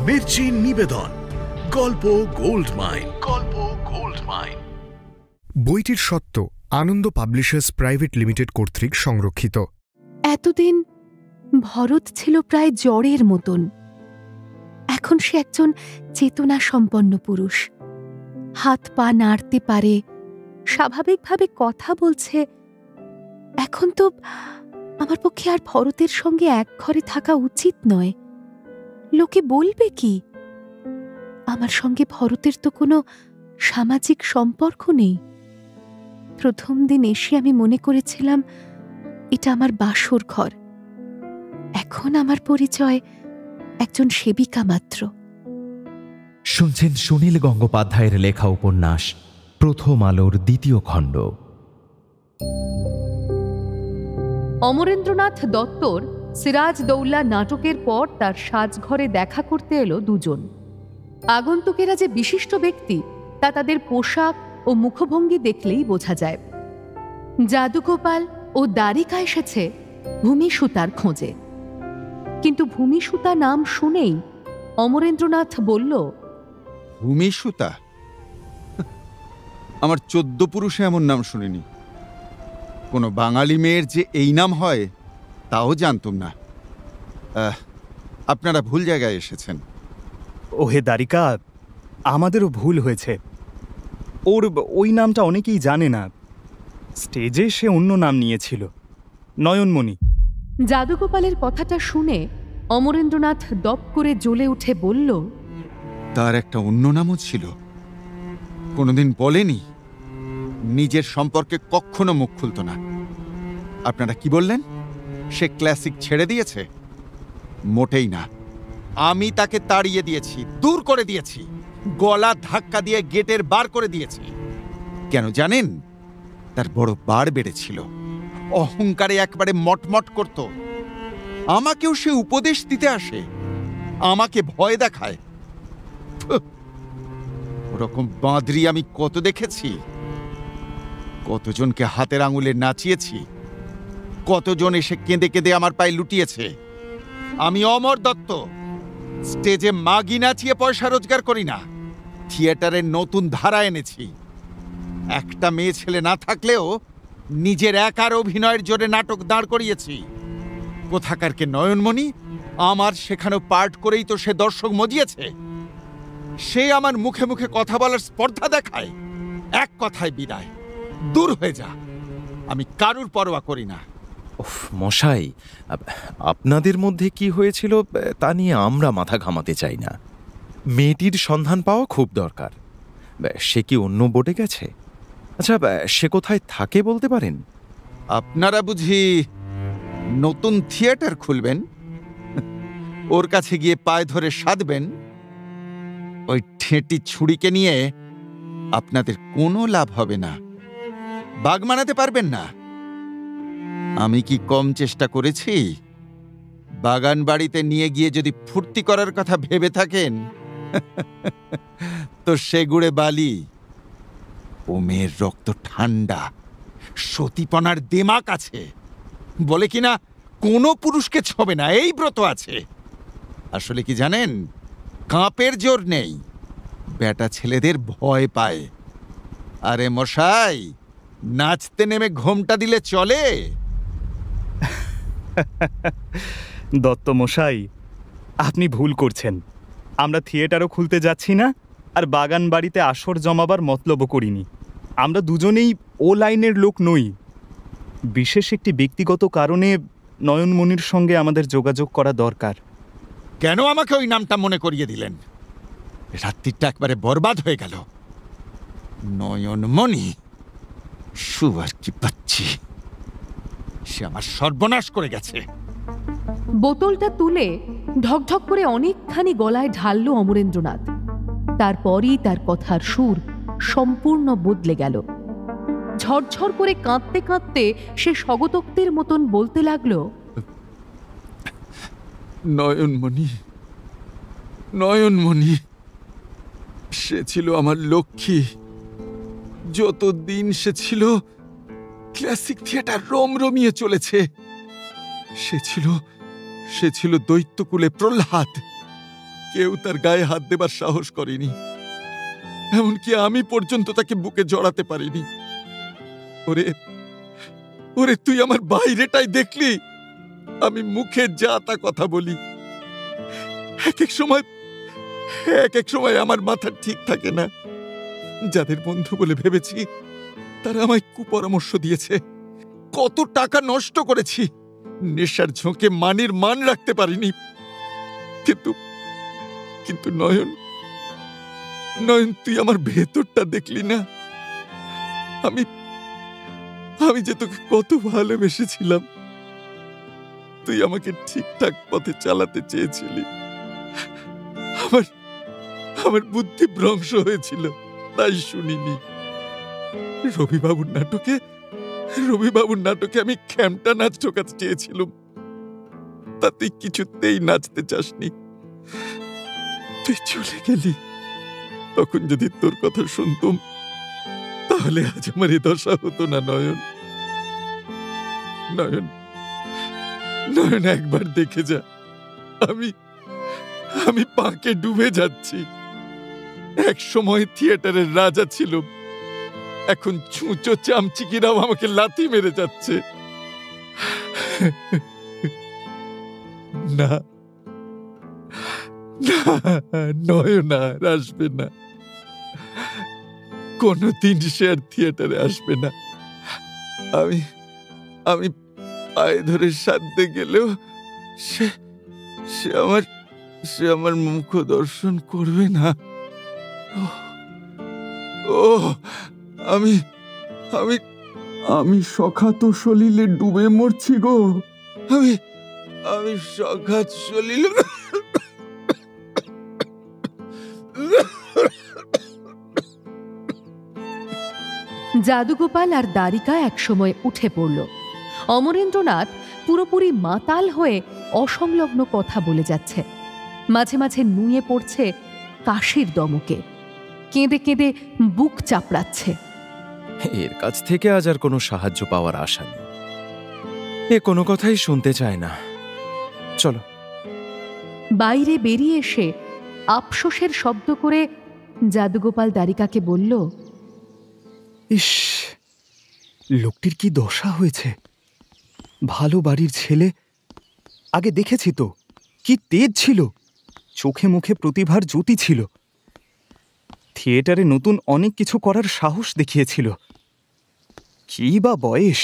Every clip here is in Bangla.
মির্চি নিবেদন গল্প গোল্ড মাইন। গল্প গোল্ড মাইন। বইটির সত্য আনন্দ পাবলিশার্স প্রাইভেট লিমিটেড কর্তৃক সংরক্ষিত। এতদিন ভরত ছিল প্রায় জড়ের মতন। এখন সে একজন চেতনা সম্পন্ন পুরুষ। হাত পা নাড়তে পারে, স্বাভাবিকভাবে কথা বলছে। এখন তো আমার পক্ষে আর ভরতের সঙ্গে এক ঘরে থাকা উচিত নয়। লোকে বলবে কি? আমার সঙ্গে ভরতের তো কোনো সামাজিক সম্পর্ক নেই। প্রথম দিন এসে আমি মনে করেছিলাম এটা আমার বাসর ঘর। এখন আমার পরিচয় একজন সেবিকা মাত্র। শুনছেন সুনীল গঙ্গোপাধ্যায়ের লেখা উপন্যাস প্রথম আলোর দ্বিতীয় খণ্ড। অমরেন্দ্রনাথ দত্তর সিরাজদৌল্লা নাটকের পর তার সাজঘরে দেখা করতে এলো দুজন। আগন্তুকেরা যে বিশিষ্ট ব্যক্তি তা তাদের পোশাক ও মুখভঙ্গি দেখলেই বোঝা যায়। যাদুগোপাল ও দ্বারিকা এসেছে ভূমিসুতার খোঁজে। কিন্তু ভূমিসুতা নাম শুনেই অমরেন্দ্রনাথ বলল, ভূমিসুতা? আমার 14 পুরুষে এমন নাম শুনিনি। কোনো বাঙালি মেয়ের যে এই নাম হয় তাও জানতুম না। আপনারা ভুল জায়গায় এসেছেন। ওহে দ্বারিকা, আমাদেরও ভুল হয়েছে। ওর ওই নামটা অনেকেই জানে না। স্টেজে সে অন্য নাম নিয়েছিল, নয়নমণি। যাদুগোপালের কথাটা শুনে অমরেন্দ্রনাথ দপ করে জ্বলে উঠে বলল, তার একটা অন্য নামও ছিল? কোনোদিন বলেনি? নিজের সম্পর্কে কখনো মুখ খুলত না। আপনারা কি বললেন? সে ক্লাসিক ছেড়ে দিয়েছে? মোটেই না। আমি তাকে তাড়িয়ে দিয়েছি, দূর করে দিয়েছি, গলা ধাক্কা দিয়ে গেটের বার করে দিয়েছি। কেন জানেন? তার বড় বার বেড়েছিল, অহংকারে একবারে মটমট করত। আমাকেও সে উপদেশ দিতে আসে, আমাকে ভয় দেখায়। ওরকম বাঁদরি আমি কত দেখেছি। কতজনকে হাতের আঙুলে নাচিয়েছি, কতজন এসে কেঁদে কেঁদে আমার পায়ে লুটিয়েছে। আমি অমর দত্ত স্টেজে মাগি নাচিয়ে পয়সা রোজগার করি না, থিয়েটারের নতুন ধারা এনেছি। একটা মেয়ে ছেলে না থাকলেও নিজের একার অভিনয়ের জোরে নাটক দাঁড় করিয়েছি। কোথাকারকে নয়নমণি, আমার শেখানো পার্ট করেই তো সে দর্শক মজিয়েছে। সে আমার মুখে মুখে কথা বলার স্পর্ধা দেখায়। এক কথায় বিদায়, দূর হয়ে যা। আমি কারুর পরোয়া করি না। মশাই, আপনাদের মধ্যে কি হয়েছিল তা নিয়ে আমরা মাথা ঘামাতে চাই না। মেয়েটির সন্ধান পাওয়া খুব দরকার। সে কি অন্য বোর্ডে গেছে? আচ্ছা, সে কোথায় থাকে বলতে পারেন? আপনারা বুঝি নতুন থিয়েটার খুলবেন? ওর কাছে গিয়ে পায়ে ধরে সাধবেন? ওই ঠেঁটি ছুরিকে নিয়ে আপনাদের কোনো লাভ হবে না, বাগ মানাতে পারবেন না। আমি কি কম চেষ্টা করেছি? বাগান বাড়িতে নিয়ে গিয়ে যদি ফুর্তি করার কথা ভেবে থাকেন তো সে গুড়ে বালি। ও মেয়ের রক্ত ঠান্ডা, সতীপনার দেমাক আছে। বলে কিনা কোনো পুরুষকে ছবে না, এই ব্রত আছে। আসলে কি জানেন? কাঁপের জোর নেই, বেটা ছেলেদের ভয় পায়। আরে মশাই, নাচতে নেমে ঘোমটা দিলে চলে? দত্ত মশাই, আপনি ভুল করছেন। আমরা থিয়েটারও খুলতে যাচ্ছি না, আর বাগান বাড়িতে আসর জমাবার মতলবও করিনি। আমরা দুজনেই ও লাইনের লোক নই। বিশেষ একটি ব্যক্তিগত কারণে নয়নমণির সঙ্গে আমাদের যোগাযোগ করা দরকার। কেন আমাকে ওই নামটা মনে করিয়ে দিলেন? রাত্রিটা একবারে বরবাদ হয়ে গেল। নয়নমণি, সুয়ার কি পাচ্ছি, সে আমার সর্বনাশ করে গেছে। বোতলটা তুলে ঢকঢক করে অনেকখানি গলায় ঢালল অমরেন্দ্রনাথ। তারপরই তার কথার সুর সম্পূর্ণ বদলে গেল। ঝরঝর করে কাঁদতে কাঁদতে সে স্বগতোক্তের মতন বলতে লাগলো, নয়নমণি, নয়নমণি, সে ছিল আমার লক্ষ্মী। যতদিন সে ছিল, ক্লাসিক থিয়েটার রমরমিয়ে চলেছে। সে ছিল দৈত্যকুলে প্রহ্লাদ। কেউ তার গায়ে হাত দেবার সাহস করেনি, এমনকি আমি পর্যন্ত তাকে বুকে জড়াতে পারিনি। ওরে ওরে, তুই আমার বাইরেটাই দেখলি? আমি মুখে যা তা কথা বলি, এক এক সময় আমার মাথা ঠিক থাকে না। যাদের বন্ধু বলে ভেবেছি তারা আমায় কুপরামর্শ দিয়েছে। কত টাকা নষ্ট করেছি, নেশার ঝোঁকে মানের মান রাখতে পারিনি। কিন্তু নয়ন, তুই আমার ভেতরটা দেখলি না? আমি যে তোকে কত ভালোবেসেছিলাম। তুই আমাকে ঠিকঠাক পথে চালাতে চেয়েছিলি। আমার বুদ্ধি ভ্রংশ হয়েছিল, তাই শুনিনি। রবিবাবুর নাটকে আমি খ্যামটা নাচ ঢোকাতে চেয়েছিলাম, তা তুই কিছুতেই নাচতে চাসনি। তুই চলে গেলি। তখন যদি তোর কথা শুনতুম তাহলে আজ আমার এ দশা হতো না। নয়ন, একবার দেখে যা, আমি পাকে ডুবে যাচ্ছি। এক সময় থিয়েটারের রাজা ছিল, এখন ছুঁচো চামচিকিরাও আমাকে লাথি মেরে যাচ্ছে। না, নয়ন আর আসবে না, কোনদিন সে আর থিয়েটারে আসবে না। আমি পায়ে ধরে সাধতে গেলেও সে আমার মুখ দর্শন করবে না। আমি সখাত সলিলে ডুবে মরছি গো। আমি সখাত সলিল। জাদুগোপাল আর দ্বারিকা একসময় উঠে পড়ল। অমরেন্দ্রনাথ পুরোপুরি মাতাল হয়ে অসংলগ্ন কথা বলে যাচ্ছে, মাঝে মাঝে নুয়ে পড়ছে কাশির দমকে, কেঁদে কেঁদে বুক চাপড়াচ্ছে। এর কাছ থেকে আজ আর কোনো সাহায্য পাওয়ার আশা নেই। এ কোনো কথাই শুনতে চায় না। চলো। বাইরে বেরিয়ে এসে আফসোসের শব্দ করে জাদুগোপাল দ্বারিকাকে বলল, ইস, লোকটির কি দশা হয়েছে! ভালো বাড়ির ছেলে, আগে দেখেছি তো, কি তেজ ছিল, চোখে মুখে প্রতিভার জ্যোতি ছিল, থিয়েটারে নতুন অনেক কিছু করার সাহস দেখিয়েছিল। কি বা বয়স,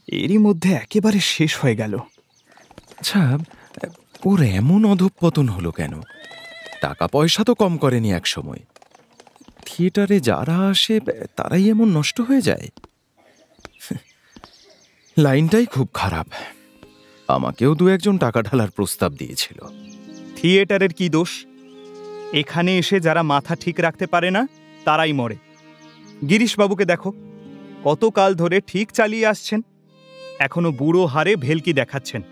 এরই মধ্যে একেবারে শেষ হয়ে গেল। আচ্ছা, ওর এমন অধঃপতন হলো কেন? টাকা পয়সা তো কম করেনি এক সময়। থিয়েটারে যারা আসে তারাই এমন নষ্ট হয়ে যায়। লাইনটাই খুব খারাপ। আমাকেও দু একজন টাকা ঢালার প্রস্তাব দিয়েছিল। থিয়েটারের কি দোষ? এখানে এসে যারা মাথা ঠিক রাখতে পারে না তারাই মরে। গিরিশবাবুকে দেখো, কতকাল ধরে ঠিক চালিয়ে আসছেন, এখনো বুড়ো হারে ভেলকি দেখাচ্ছেন।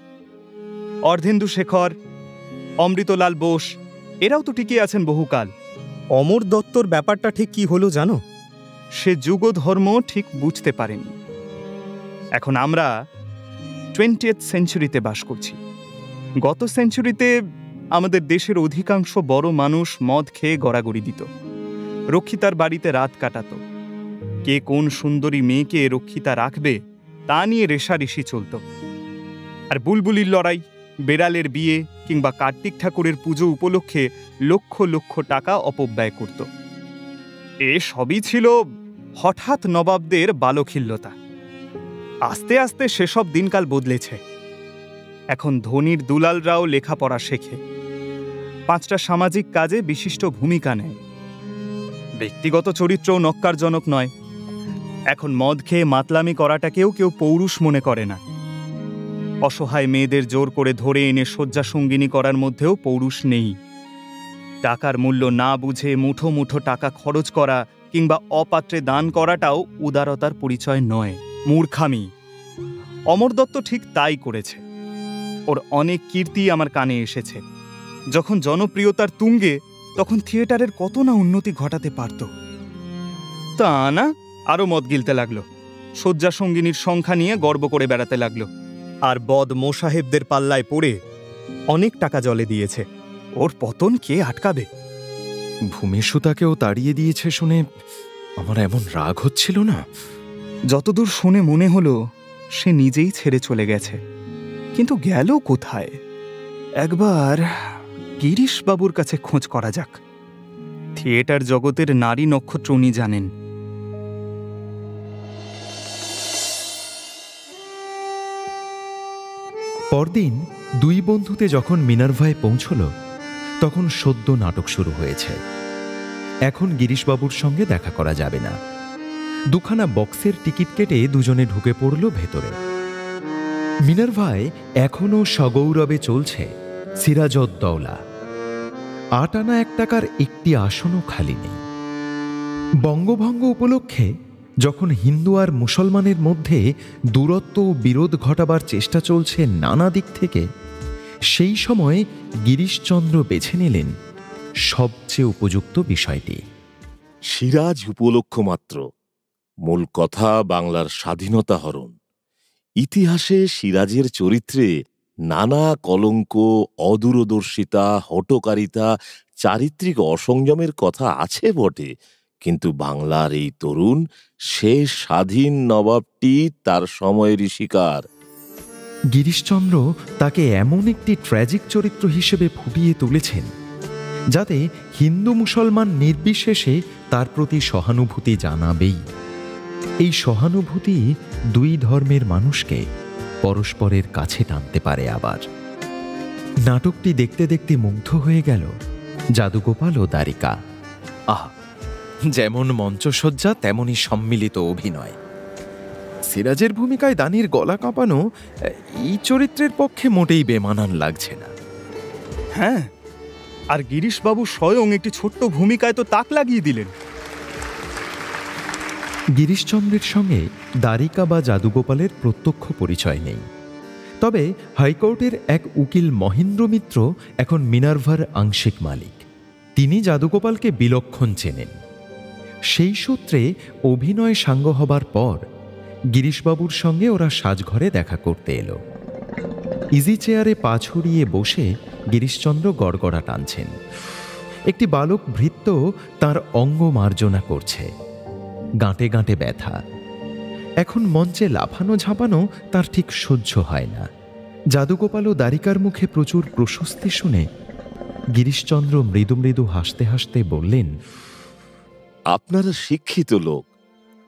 অর্ধেন্দু শেখর, অমৃতলাল বোস, এরাও তো টিকে আছেন বহুকাল। অমর দত্তর ব্যাপারটা ঠিক কি হলো জানো? সে যুগধর্ম ঠিক বুঝতে পারেনি। এখন আমরা 20th সেঞ্চুরিতে বাস করছি। গত সেঞ্চুরিতে আমাদের দেশের অধিকাংশ বড় মানুষ মদ খেয়ে গড়াগড়ি দিত, রক্ষিতার বাড়িতে রাত কাটাত। কে কোন সুন্দরী মেয়েকে রক্ষিতা রাখবে তা নিয়ে রেষারেষি চলত। আর বুলবুলির লড়াই, বেড়ালের বিয়ে কিংবা কার্তিক ঠাকুরের পুজো উপলক্ষে লক্ষ লক্ষ টাকা অপব্যয় করত। এ সবই ছিল হঠাৎ নবাবদের বালখিল্যতা। আস্তে আস্তে সেসব দিনকাল বদলেছে। এখন ধনীর দুলালরাও লেখাপড়া শেখে, 5টা সামাজিক কাজে বিশিষ্ট ভূমিকা নেয়। ব্যক্তিগত চরিত্রও নক্কারজনক নয়। এখন মদ খেয়ে মাতলামি করাটাকেও কেউ পৌরুষ মনে করে না। অসহায় মেয়েদের জোর করে ধরে এনে শয্যাসঙ্গিনী করার মধ্যেও পৌরুষ নেই। টাকার মূল্য না বুঝে মুঠো মুঠো টাকা খরচ করা কিংবা অপাত্রে দান করাটাও উদারতার পরিচয় নয়, মূর্খামি। অমর দত্ত ঠিক তাই করেছে। ওর অনেক কীর্তি আমার কানে এসেছে। যখন জনপ্রিয়তার তুঙ্গে, তখন থিয়েটারের কত না উন্নতি ঘটাতে পারত। তা না, আরও মদ গিলতে লাগলো, শয্যাসঙ্গিনীর সংখ্যা নিয়ে গর্ব করে বেড়াতে লাগলো, আর বদ মোসাহেবদের পাল্লায় পড়ে অনেক টাকা জলে দিয়েছে। ওর পতন কে আটকাবে? ভূমিসুতাকেও তাড়িয়ে দিয়েছে শুনে আমার এমন রাগ হচ্ছিল না। যতদূর শুনে মনে হলো সে নিজেই ছেড়ে চলে গেছে, কিন্তু গেল কোথায়? একবার গিরিশবাবুর কাছে খোঁজ করা যাক। থিয়েটার জগতের নারী নক্ষত্র উনি জানেন। পরদিন দুই বন্ধুতে যখন মিনার্ভায় পৌঁছল, তখন সদ্য নাটক শুরু হয়েছে। এখন গিরিশবাবুর সঙ্গে দেখা করা যাবে না। দুখানা বক্সের টিকিট কেটে দুজনে ঢুকে পড়ল ভেতরে। মিনার্ভায় এখনও সগৌরবে চলছে সিরাজউদ্দৌলা। ৮ আনা ১ টাকার একটি আসনও খালি নেই। বঙ্গভঙ্গ উপলক্ষে যখন হিন্দু আর মুসলমানের মধ্যে দূরত্ব ও বিরোধ ঘটাবার চেষ্টা চলছে নানা দিক থেকে, সেই সময় গিরিশচন্দ্র বেছে নিলেন সবচেয়ে উপযুক্ত বিষয়টি। সিরাজ উপলক্ষ মাত্র, মূল কথা বাংলার স্বাধীনতা হরণ। ইতিহাসে সিরাজের চরিত্রে নানা কলঙ্ক, অদূরদর্শিতা, হঠকারিতা, চারিত্রিক অসংযমের কথা আছে বটে, কিন্তু বাংলার এই তরুণ শেষ স্বাধীন নবাবটি তার সময়েরই শিকার। গিরিশচন্দ্র তাকে এমন একটি ট্র্যাজিক চরিত্র হিসেবে ফুটিয়ে তুলেছেন যাতে হিন্দু মুসলমান নির্বিশেষে তার প্রতি সহানুভূতি জানাবেই। এই সহানুভূতি দুই ধর্মের মানুষকে পরস্পরের কাছে টানতে পারে। আবার নাটকটি দেখতে দেখতে মুগ্ধ হয়ে গেল যাদুগোপাল ও দ্বারিকা। আহ, যেমন মঞ্চসজ্জা তেমনই সম্মিলিত অভিনয়। সিরাজের ভূমিকায় দানির গলা কাঁপানো এই চরিত্রের পক্ষে মোটেই বেমানান লাগছে না। হ্যাঁ, আর গিরিশবাবু স্বয়ং একটি ছোট্ট ভূমিকায় তো তাক লাগিয়ে দিলেন। গিরিশচন্দ্রের সঙ্গে দ্বারিকা বা যাদুগোপালের প্রত্যক্ষ পরিচয় নেই, তবে হাইকোর্টের এক উকিল মহেন্দ্র মিত্র এখন মিনার্ভার আংশিক মালিক। তিনি যাদুগোপালকে বিলক্ষণ চেনেন। সেই সূত্রে অভিনয় সাঙ্গ হবার পর গিরিশবাবুর সঙ্গে ওরা সাজঘরে দেখা করতে এলো। ইজি চেয়ারে পা ছড়িয়ে বসে গিরিশচন্দ্র গড়গড়া টানছেন। একটি বালক ভৃত্য তার অঙ্গ মার্জনা করছে। গাঁটে গাঁটে ব্যথা। এখন মঞ্চে লাফানো ঝাঁপানো তার ঠিক সহ্য হয় না। যাদুগোপাল ও দ্বারিকার মুখে প্রচুর প্রশস্তি শুনে গিরিশচন্দ্র মৃদু মৃদু হাসতে হাসতে বললেন, আপনারা শিক্ষিত লোক,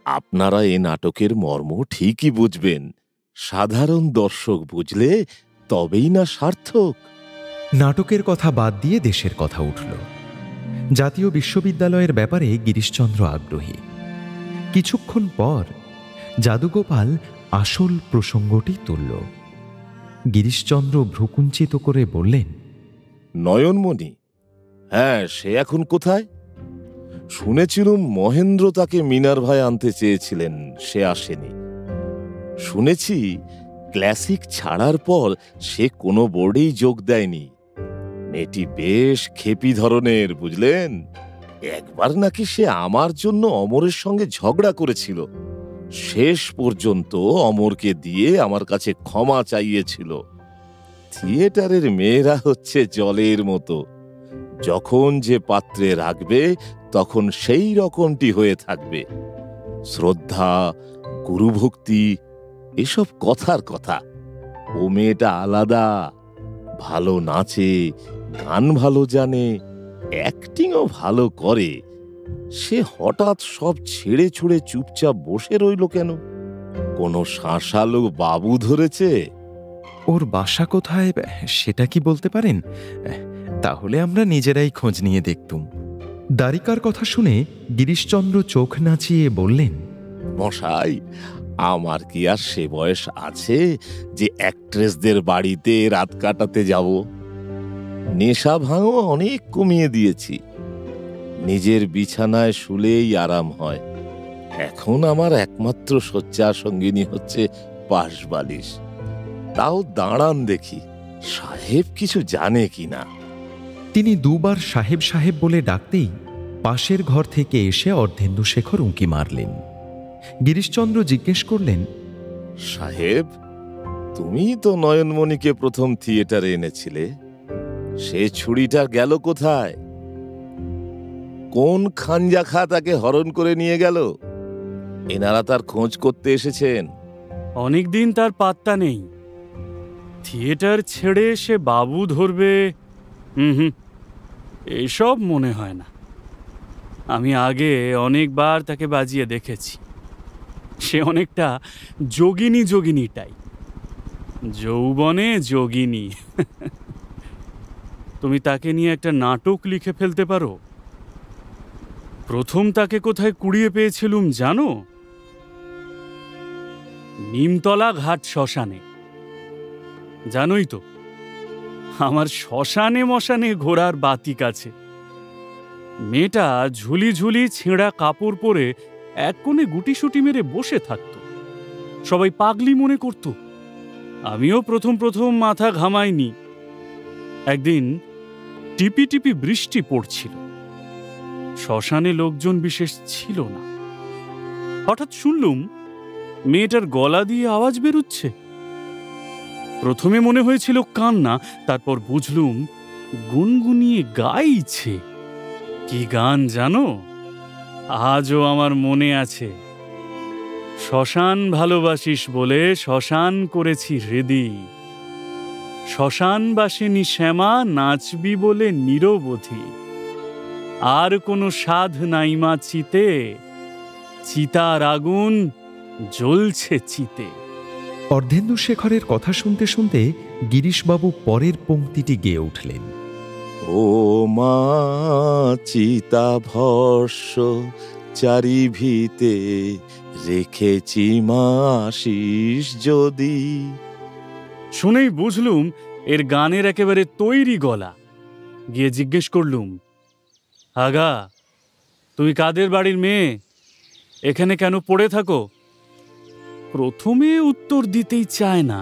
আপনারা এ নাটকের মর্ম ঠিকই বুঝবেন। সাধারণ দর্শক বুঝলে তবেই না সার্থক। নাটকের কথা বাদ দিয়ে দেশের কথা উঠল। জাতীয় বিশ্ববিদ্যালয়ের ব্যাপারে গিরিশচন্দ্র আগ্রহী। কিছুক্ষণ পর যাদুগোপাল আসল প্রসঙ্গটি তুলল। গিরিশচন্দ্র ভ্রুকুঞ্চিত করে বললেন, নয়নমণি? হ্যাঁ, সে এখন কোথায়? শুনেছিলুম মহেন্দ্র তাকে মিনার্ভায় আনতে চেয়েছিলেন, সে আসেনি। শুনেছি ক্লাসিক ছাড়ার পর সে কোনো বোর্ডেই যোগ দেয়নি। মেয়েটি বেশ খেপি ধরনের, বুঝলেন। একবার নাকি সে আমার জন্য অমরের সঙ্গে ঝগড়া করেছিল। শেষ পর্যন্ত অমরকে দিয়ে আমার কাছে ক্ষমা চাইয়েছিল। থিয়েটারের মেয়েরা হচ্ছে জলের মতো, যখন যে পাত্রে রাখবে তখন সেই রকমটি হয়ে থাকবে। শ্রদ্ধা, গুরুভক্তি এসব কথার কথা। ও মেয়েটা আলাদা, ভালো নাচে, গান ভালো জানে, অ্যাক্টিংও ভালো করে। সে হঠাৎ সব ছেড়ে ছুড়ে চুপচাপ বসে রইল কেন? কোনো শাঁসালো বাবু ধরেছে? ওর বাসা কোথায় সেটা কি বলতে পারেন? তাহলে আমরা নিজেরাই খোঁজ নিয়ে দেখতুম। দ্বারিকার কথা শুনে গিরিশচন্দ্র চোখ নাচিয়ে বললেন, মশাই, আমার কি আর সে বয়স আছে যে অ্যাক্ট্রেসদের বাড়িতে রাত কাটাতে যাব? নেশা ভাঙও অনেক কমিয়ে দিয়েছি। নিজের বিছানায় শুলেই আরাম হয়। এখন আমার একমাত্র শয্যা সঙ্গিনী হচ্ছে পাশবালিশ। তাও দাঁড়ান দেখি সাহেব কিছু জানে কিনা। তিনি দুবার সাহেব সাহেব বলে ডাকতেই পাশের ঘর থেকে এসে অর্ধেন্দুশেখর উঁকি মারলেন। গিরিশচন্দ্র জিজ্ঞেস করলেন, সাহেব, তুমি তো নয়নমণিকে প্রথম থিয়েটারে এনেছিলে, সে ছুরিটা গেল কোথায়? কোন খানজাখা তাকে হরণ করে নিয়ে গেল? এনারা তার খোঁজ করতে এসেছেন। অনেকদিন তার পাত্তা নেই। থিয়েটার ছেড়ে সে বাবু ধরবে, এসব মনে হয় না। আমি আগে অনেকবার তাকে বাজিয়ে দেখেছি। সে অনেকটা যোগিনী যৌবনে যোগিনী। তুমি তাকে নিয়ে একটা নাটক লিখে ফেলতে পারো। প্রথম তাকে কোথায় কুড়িয়ে পেয়েছিলুম জানো? নিমতলা ঘাট শ্মশানে। জানোই তো, আমার শ্মশানে মশানে ঘোড়ার বাতিক আছে। মেয়েটা ঝুলি ঝুলি ছেঁড়া কাপড় পরে এক কোণে গুটিসুটি মেরে বসে থাকত। সবাই পাগলি মনে করত। আমিও প্রথম মাথা ঘামাইনি। একদিন টিপি টিপি বৃষ্টি পড়ছিল। শ্মশানে লোকজন বিশেষ ছিল না। হঠাৎ শুনলুম মেয়েটার গলা দিয়ে আওয়াজ বেরুচ্ছে। প্রথমে মনে হয়েছিল কান্না, তারপর বুঝলুম গুনগুনিয়ে গাইছে। কি গান জানো? আজও আমার মনে আছে। শ্মশান ভালোবাসিস বলে শ্মশান করেছি হৃদি, শ্মশানবাসিনী শ্যামা নাচবি বলে নিরবধি, আর কোনো সাধ নাইমা চিতে, চিতার আগুন জ্বলছে চিতে। অর্ধেন্দুশেখরের কথা শুনতে শুনতে গিরিশবাবু পরের পংক্তিটি গেয়ে উঠলেন। ও মা চিতা ভস্য চারিভিতে রেখেছি মা আশিস যদি। শুনেই বুঝলুম এর গানের একেবারে তৈরি গলা। গিয়ে জিজ্ঞেস করলুম, আগা তুমি কাদের বাড়ির মেয়ে? এখানে কেন পড়ে থাকো? প্রথমে উত্তর দিতেই চায় না,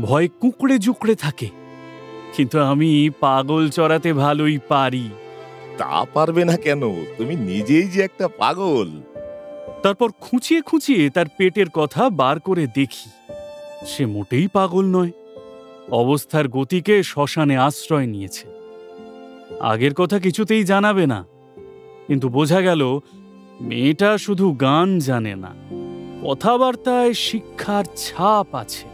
ভয় কুঁকড়ে জুকড়ে থাকে। কিন্তু আমি পাগল চড়াতে ভালোই পারি। তা পারবে না কেন? তুমি নিজেই যে একটা পাগল। তারপর খুঁচিয়ে খুঁচিয়ে তার পেটের কথা বার করে দেখি, সে মোটেই পাগল নয়। অবস্থার গতিকে শ্মশানে আশ্রয় নিয়েছে। আগের কথা কিছুতেই জানাবে না, কিন্তু বোঝা গেল মেয়েটা শুধু গান জানে না, কথাবার্তায় শিক্ষার ছাপ আছে।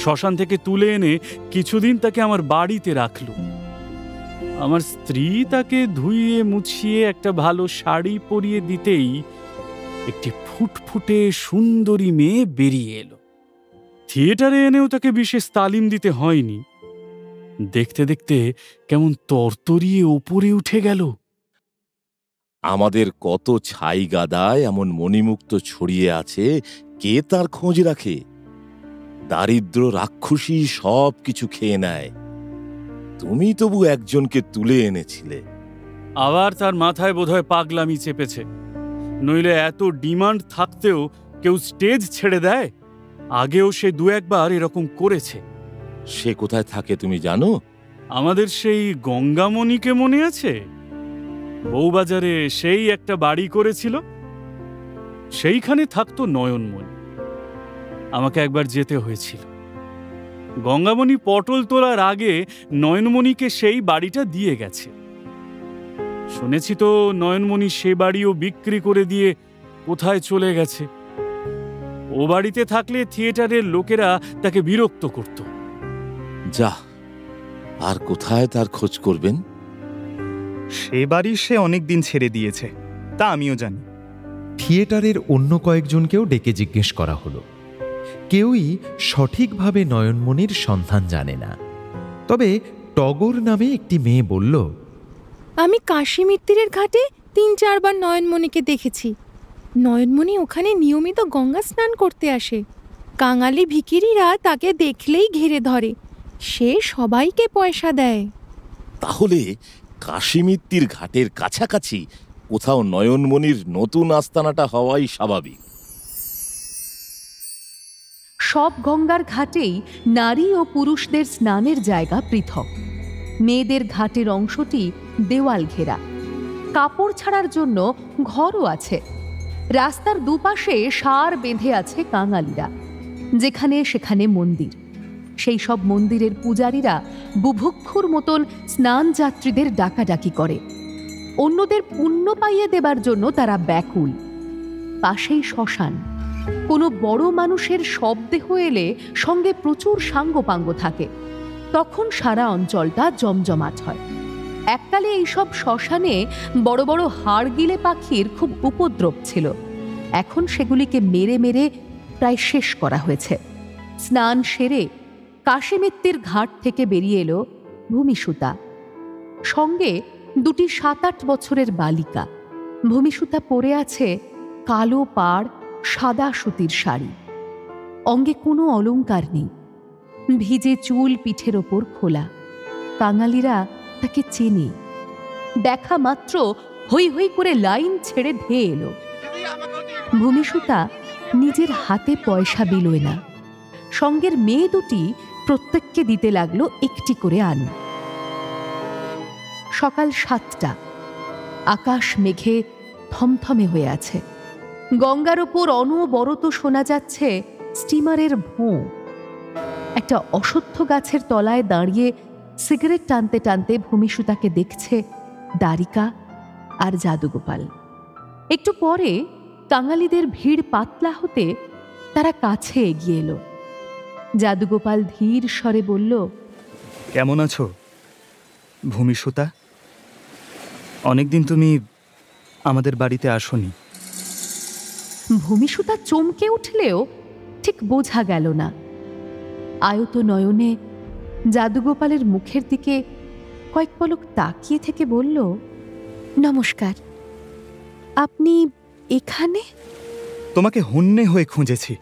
শ্মশান থেকে তুলে এনে কিছুদিন তাকে আমার বাড়িতে রাখল। আমার স্ত্রী তাকে ধুইয়ে মুছিয়ে একটা ভালো শাড়ি পরিয়ে দিতেই একটি ফুটফুটে সুন্দরী মেয়ে বেরিয়ে এলো। থিয়েটারে এনেও তাকে বিশেষ তালিম দিতে হয়নি। দেখতে দেখতে কেমন তরতরিয়ে ওপরে উঠে গেল। আমাদের কত ছাই গাদায় এমন মণিমুক্ত ছড়িয়ে আছে, কে তার খোঁজ রাখে? দারিদ্র রাক্ষসী সব কিছু খেয়ে নেয়। তুমি তবু একজনকে তুলে এনেছিলে। আবার তার মাথায় বোধহয় পাগলামি চেপেছে। নইলে এত ডিমান্ড থাকতেও কেউ স্টেজ ছেড়ে দেয়? আগেও সে দু একবার এরকম করেছে। সে কোথায় থাকে তুমি জানো? আমাদের সেই গঙ্গামণিকে মনে আছে? বউবাজারে সেই একটা বাড়ি করেছিল, সেইখানে থাকতো নয়নমণি। আমাকে একবার যেতে হয়েছিল। গঙ্গামণি পটল তোলার আগে নয়নমণিকে সেই বাড়িটা দিয়ে গেছে। শুনেছি তো নয়নমণি সে বাড়িও বিক্রি করে দিয়ে কোথায় চলে গেছে। ও বাড়িতে থাকলে থিয়েটারের লোকেরা তাকে বিরক্ত করত। যা, আর কোথায় তার খোঁজ করবেন? সে বাড়ি সে অনেকদিন ছেড়ে দিয়েছে, তা আমিও জানি। থিয়েটারের অন্য কয়েকজনকেও ডেকে জিজ্ঞেস করা হলো। কেউই সঠিকভাবে নয়নমণির সন্ধান জানে না। তবে টগর নামে একটি মেয়ে বলল, আমি কাশীমিত্তিরের ঘাটে ৩-৪ বার নয়নমণিকে দেখেছি। নয়নমণি ওখানে নিয়মিত গঙ্গা স্নান করতে আসে। কাঙালি ভিখিরিরা তাকে দেখলেই ঘিরে ধরে। সে সবাইকে পয়সা দেয়। তাহলে কাশীমিত্তির ঘাটের কাছাকাছি কোথাও নয়নমণির নতুন আস্তানাটা হওয়াই স্বাভাবিক। সব গঙ্গার ঘাটেই নারী ও পুরুষদের স্নানের জায়গা পৃথক। মেয়েদের ঘাটের অংশটি দেওয়াল ঘেরা। কাপড় ছাড়ার জন্য ঘরও আছে। রাস্তার দুপাশে সার বেঁধে আছে কাঙালিরা, যেখানে সেখানে মন্দির। সেই সব মন্দিরের পূজারীরা বুভুক্ষুর মতন স্নান যাত্রীদের ডাকাডাকি করে। অন্যদের পুণ্য পাইয়ে দেবার জন্য তারা ব্যাকুল। পাশেই শ্মশান। কোনো বড় মানুষের শবদেহ এলে সঙ্গে প্রচুর সাঙ্গপাঙ্গ থাকে, তখন সারা অঞ্চলটা জমজমাট হয়। এককালে এইসব শ্মশানে বড় বড় হাড়গিলে পাখির খুব উপদ্রব ছিল। এখন সেগুলিকে মেরে মেরে প্রায় শেষ করা হয়েছে। স্নান সেরে কাশীমিত্তির ঘাট থেকে বেরিয়ে এলো ভূমিসুতা, সঙ্গে দুটি 7-8 বছরের বালিকা। ভূমিসুতা পরে আছে কালো পাড় সাদা সুতির শাড়ি, অঙ্গে কোনো অলংকার নেই, ভিজে চুল পিঠের ওপর খোলা। কাঙালিরা তাকে চেনে, দেখা মাত্র হৈ হৈ করে লাইন ছেড়ে ধেয়ে এলো। ভূমিসুতা নিজের হাতে পয়সা বিলোয় না, সঙ্গের মেয়ে দুটি প্রত্যেককে দিতে লাগলো একটি করে আন। সকাল 7টা, আকাশ মেঘে থমথমে হয়ে আছে। গঙ্গার ওপর অনবরত শোনা যাচ্ছে স্টিমারের ভোঁ। একটা অশ্বত্থ গাছের তলায় দাঁড়িয়ে সিগারেট টানতে টানতে ভূমিসুতাকে দেখছে দ্বারিকা আর জাদুগোপাল। একটু পরে কাঙালিদের ভিড় পাতলা হতে তারা কাছে এগিয়ে এলো। জাদুগোপাল ধীর স্বরে বলল, কেমন আছো ভূমিসুতা? অনেকদিন তুমি আমাদের বাড়িতে আসোনি। ভূমিসুতা চমকে উঠলেও ঠিক বোঝা গেল না। আয়ত নয়নে জাদুগোপালের মুখের দিকে কয়েক পলক তাকিয়ে থেকে বলল, নমস্কার, আপনি এখানে? তোমাকে হন্যে হয়ে খুঁজেছি,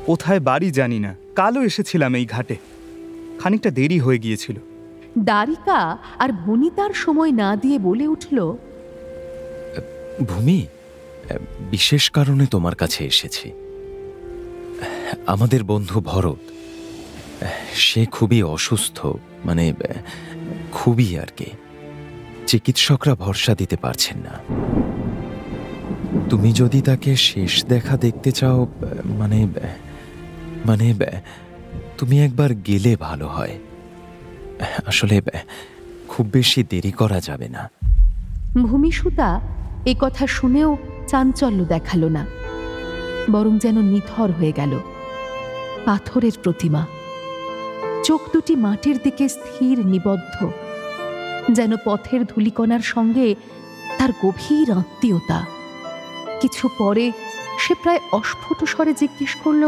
কোথায় বাড়ি জানি না। কালও এসেছিলাম এই ঘাটে, খানিকটা দেরি হয়ে গিয়েছিল। দ্বারিকা আর বনিতার সময় না দিয়ে বলে উঠল, ভূমি, বিশেষ কারণে তোমার কাছে এসেছি। আমাদের বন্ধু ভরত, সে খুবই অসুস্থ, মানে খুবই আর কি। চিকিৎসকরা ভরসা দিতে পারছেন না। তুমি যদি তাকে শেষ দেখা দেখতে চাও, মানে মানে তুমি একবার গেলে ভালো হয়। আসলে খুব বেশি দেরি করা যাবে না। ভূমিসুতা এ কথা শুনেও চাঞ্চল্য দেখালো না, বরং যেন নিথর হয়ে গেল। পাথরের প্রতিমা, চোখ দুটি মাটির দিকে স্থির নিবদ্ধ, যেন পথের ধূলিকণার সঙ্গে তার গভীর আত্মীয়তা। কিছু পরে সে প্রায় অস্ফুট স্বরে জিজ্ঞেস করল,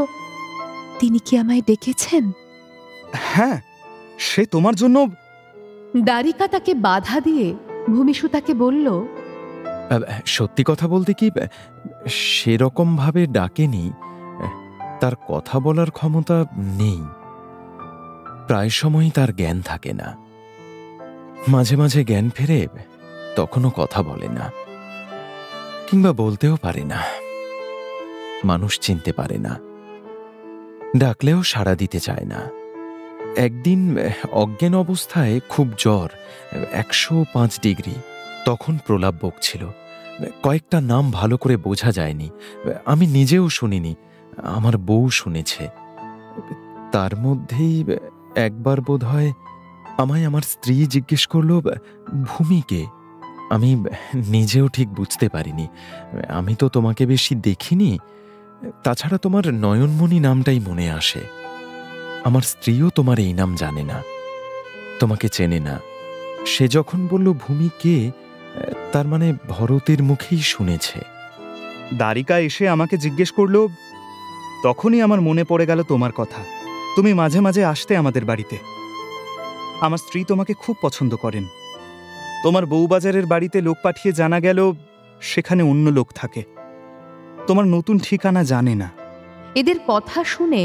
তিনি কি আমায় ডেকেছেন? হ্যাঁ, সে তোমার জন্য। দ্বারিকা তাকে বাধা দিয়ে ভূমিসুতাকে বলল, সত্যি কথা বলতে কি, সেরকম ভাবে ডাকেনি। তার কথা বলার ক্ষমতা নেই, প্রায় সময়ই তার জ্ঞান থাকে না। মাঝে মাঝে জ্ঞান ফেরে, তখনও কথা বলে না, কিংবা বলতেও পারে না। মানুষ চিনতে পারে না, ডাকলেও সাড়া দিতে চায় না। একদিন অজ্ঞান অবস্থায় খুব জ্বর, 105 ডিগ্রি। তখন প্রলাপ বকছিল। কয়েকটা নাম ভালো করে বোঝা যায়নি, আমি নিজেও শুনিনি, আমার বউ শুনেছে। তার মধ্যেই একবার বোধহয় আমায় আমার স্ত্রী জিজ্ঞেস করলো, ভূমিকে? আমি নিজেও ঠিক বুঝতে পারিনি। আমি তো তোমাকে বেশি দেখিনি, তাছাড়া তোমার নয়নমণি নামটাই মনে আসে। আমার স্ত্রীও তোমার এই নাম জানে না, তোমাকে চেনে না। সে যখন বলল ভূমিকে, তার মানে ভরতের মুখেই শুনেছে। দ্বারিকা এসে আমাকে জিজ্ঞেস করলো, তখনই আমার মনে পড়ে গেল তোমার কথা। তুমি মাঝে মাঝে আসতে আমাদের বাড়িতে। আমার স্ত্রী তোমাকে খুব পছন্দ করেন। তোমার বউবাজারের বাড়িতে লোক পাঠিয়ে জানা গেল সেখানে অন্য লোক থাকে, তোমার নতুন ঠিকানা জানে না। এদের কথা শুনে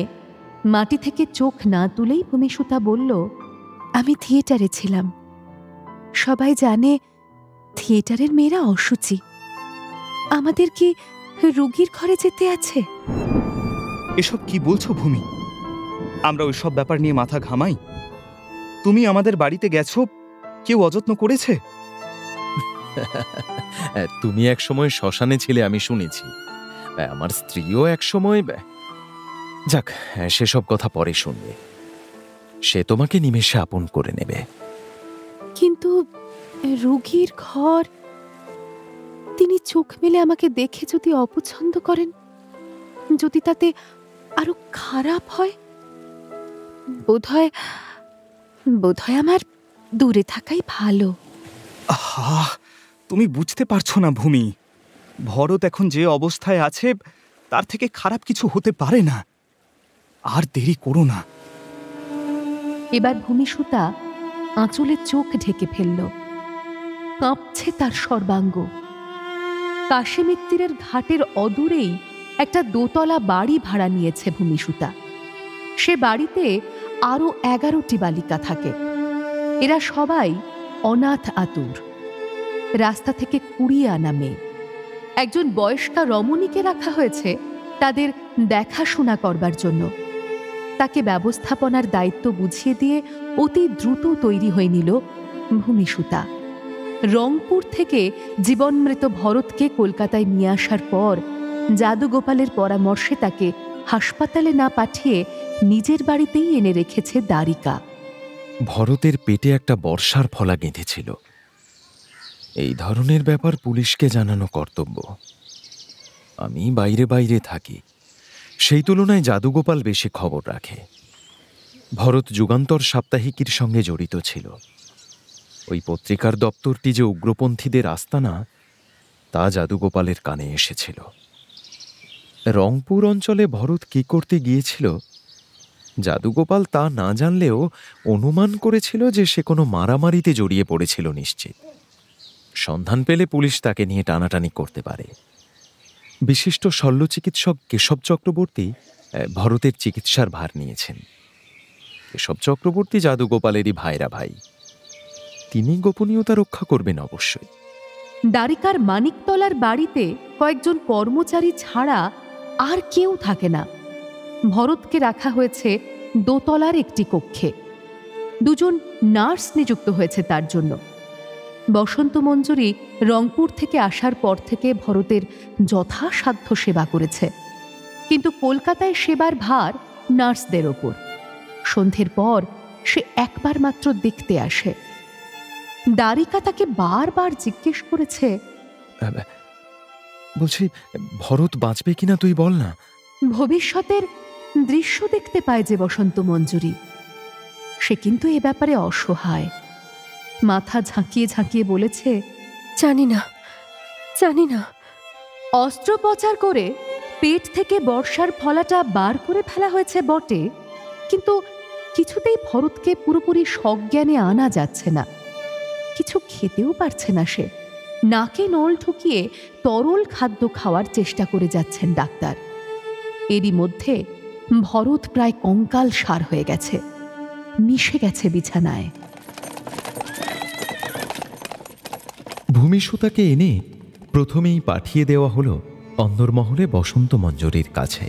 মাটি থেকে চোখ না তুলেই ভূমিসুতা বলল, আমি থিয়েটারে ছিলাম। সবাই জানে থিয়েটারের মেয়েরা অশুচি। আমাদের কি রুগীর ঘরে যেতে আছে? এসব কি বলছো ভূমি? আমরা ওইসব ব্যাপার নিয়ে মাথা ঘামাই? তুমি আমাদের বাড়িতে গেছো, কেউ অযত্ন করেছে? তুমি এক সময় শ্মশানে ছিলে, আমি শুনেছি। আমার স্ত্রীও এক সময়। যাক, সেসব কথা পরে শুনবে। সে তোমাকে নিমেষে আপন করে নেবে। কিন্তু রোগীর ঘর, তিনি চোখ মেলে আমাকে দেখে যদি অপছন্দ করেন, যদি তাতে আরো খারাপ হয়, বোধহয় আমার দূরে থাকাই ভালো। আহা, তুমি বুঝতে পারছো না ভূমি, ভরত এখন যে অবস্থায় আছে তার থেকে খারাপ কিছু হতে পারে না। আর দেরি করো না। এবার ভূমিসুতা আঁচলে চোখ ঢেকে ফেলল। কাঁপছে তার সর্বাঙ্গ। কাশীমিত্তিরের ঘাটের অদূরেই একটা দোতলা বাড়ি ভাড়া নিয়েছে ভূমিসুতা। সে বাড়িতে আরো 11টি বালিকা থাকে। এরা সবাই অনাথ আতুর, রাস্তা থেকে কুড়িয়ে আনা মেয়ে। একজন বয়স্কা রমণীকে রাখা হয়েছে তাদের দেখাশোনা করবার জন্য। তাকে ব্যবস্থাপনার দায়িত্ব বুঝিয়ে দিয়ে অতি দ্রুত তৈরি হয়ে নিল ভূমিসুতা। রংপুর থেকে জীবনমৃত ভরতকে কলকাতায় নিয়ে আসার পর যাদুগোপালের পরামর্শে তাকে হাসপাতালে না পাঠিয়ে নিজের বাড়িতেই এনে রেখেছে দ্বারিকা। ভরতের পেটে একটা বর্ষার ফলা গেঁথেছিল। এই ধরনের ব্যাপার পুলিশকে জানানো কর্তব্য। আমি বাইরে বাইরে থাকি, সেই তুলনায় যাদুগোপাল বেশি খবর রাখে। ভরত যুগান্তর সাপ্তাহিকীর সঙ্গে জড়িত ছিল। ওই পত্রিকার দপ্তরটি যে উগ্রপন্থীদের আস্তানা, তা যাদুগোপালের কানে এসেছিল। রংপুর অঞ্চলে ভরত কি করতে গিয়েছিল যাদুগোপাল তা না জানলেও অনুমান করেছিল যে সে কোনো মারামারিতে জড়িয়ে পড়েছিল নিশ্চিত। সন্ধান পেলে পুলিশ তাকে নিয়ে টানাটানি করতে পারে। বিশিষ্ট শল্য চিকিৎসক কেশব চক্রবর্তী ভরতের চিকিৎসার ভার নিয়েছেন। কেশব চক্রবর্তী যাদুগোপালেরই ভাইরা ভাই, তিনি গোপনীয়তা রক্ষা করবেন অবশ্যই। দ্বারিকার মানিকতলার বাড়িতে কয়েকজন কর্মচারী ছাড়া আর কেউ থাকে না। ভরতকে রাখা হয়েছে দোতলার একটি কক্ষে। 2জন নার্স নিযুক্ত হয়েছে তার জন্য। বসন্ত মঞ্জুরি রংপুর থেকে আসার পর থেকে ভরতের যথাসাধ্য সেবা করেছে, কিন্তু কলকাতায় সেবার ভার নার্সদের ওপর। সন্ধ্যের পর সে একবার মাত্র দেখতে আসে। দ্বারিকা তাকে বারবার জিজ্ঞেস করেছে, বলছি ভরত বাঁচবে কিনা তুই বল না। ভবিষ্যতের দৃশ্য দেখতে পায় যে বসন্ত মঞ্জুরি, সে কিন্তু এ ব্যাপারে অসহায়। মাথা ঝাঁকিয়ে ঝাঁকিয়ে বলেছে, জানি না। অস্ত্রোপচার করে পেট থেকে বর্ষার ফলাটা বার করে ফেলা হয়েছে বটে, কিন্তু কিছুতেই ভরতকে পুরোপুরি সজ্ঞানে আনা যাচ্ছে না। কিছু খেতেও পারছে না সে। নাকে নল ঢুকিয়ে তরল খাদ্য খাওয়ার চেষ্টা করে যাচ্ছেন ডাক্তার। এরই মধ্যে ভরত প্রায় কঙ্কাল সার হয়ে গেছে, মিশে গেছে বিছানায়। ভূমিসুতাকে এনে প্রথমেই পাঠিয়ে দেওয়া হলো অন্দরমহলে বসন্ত মঞ্জুরির কাছে।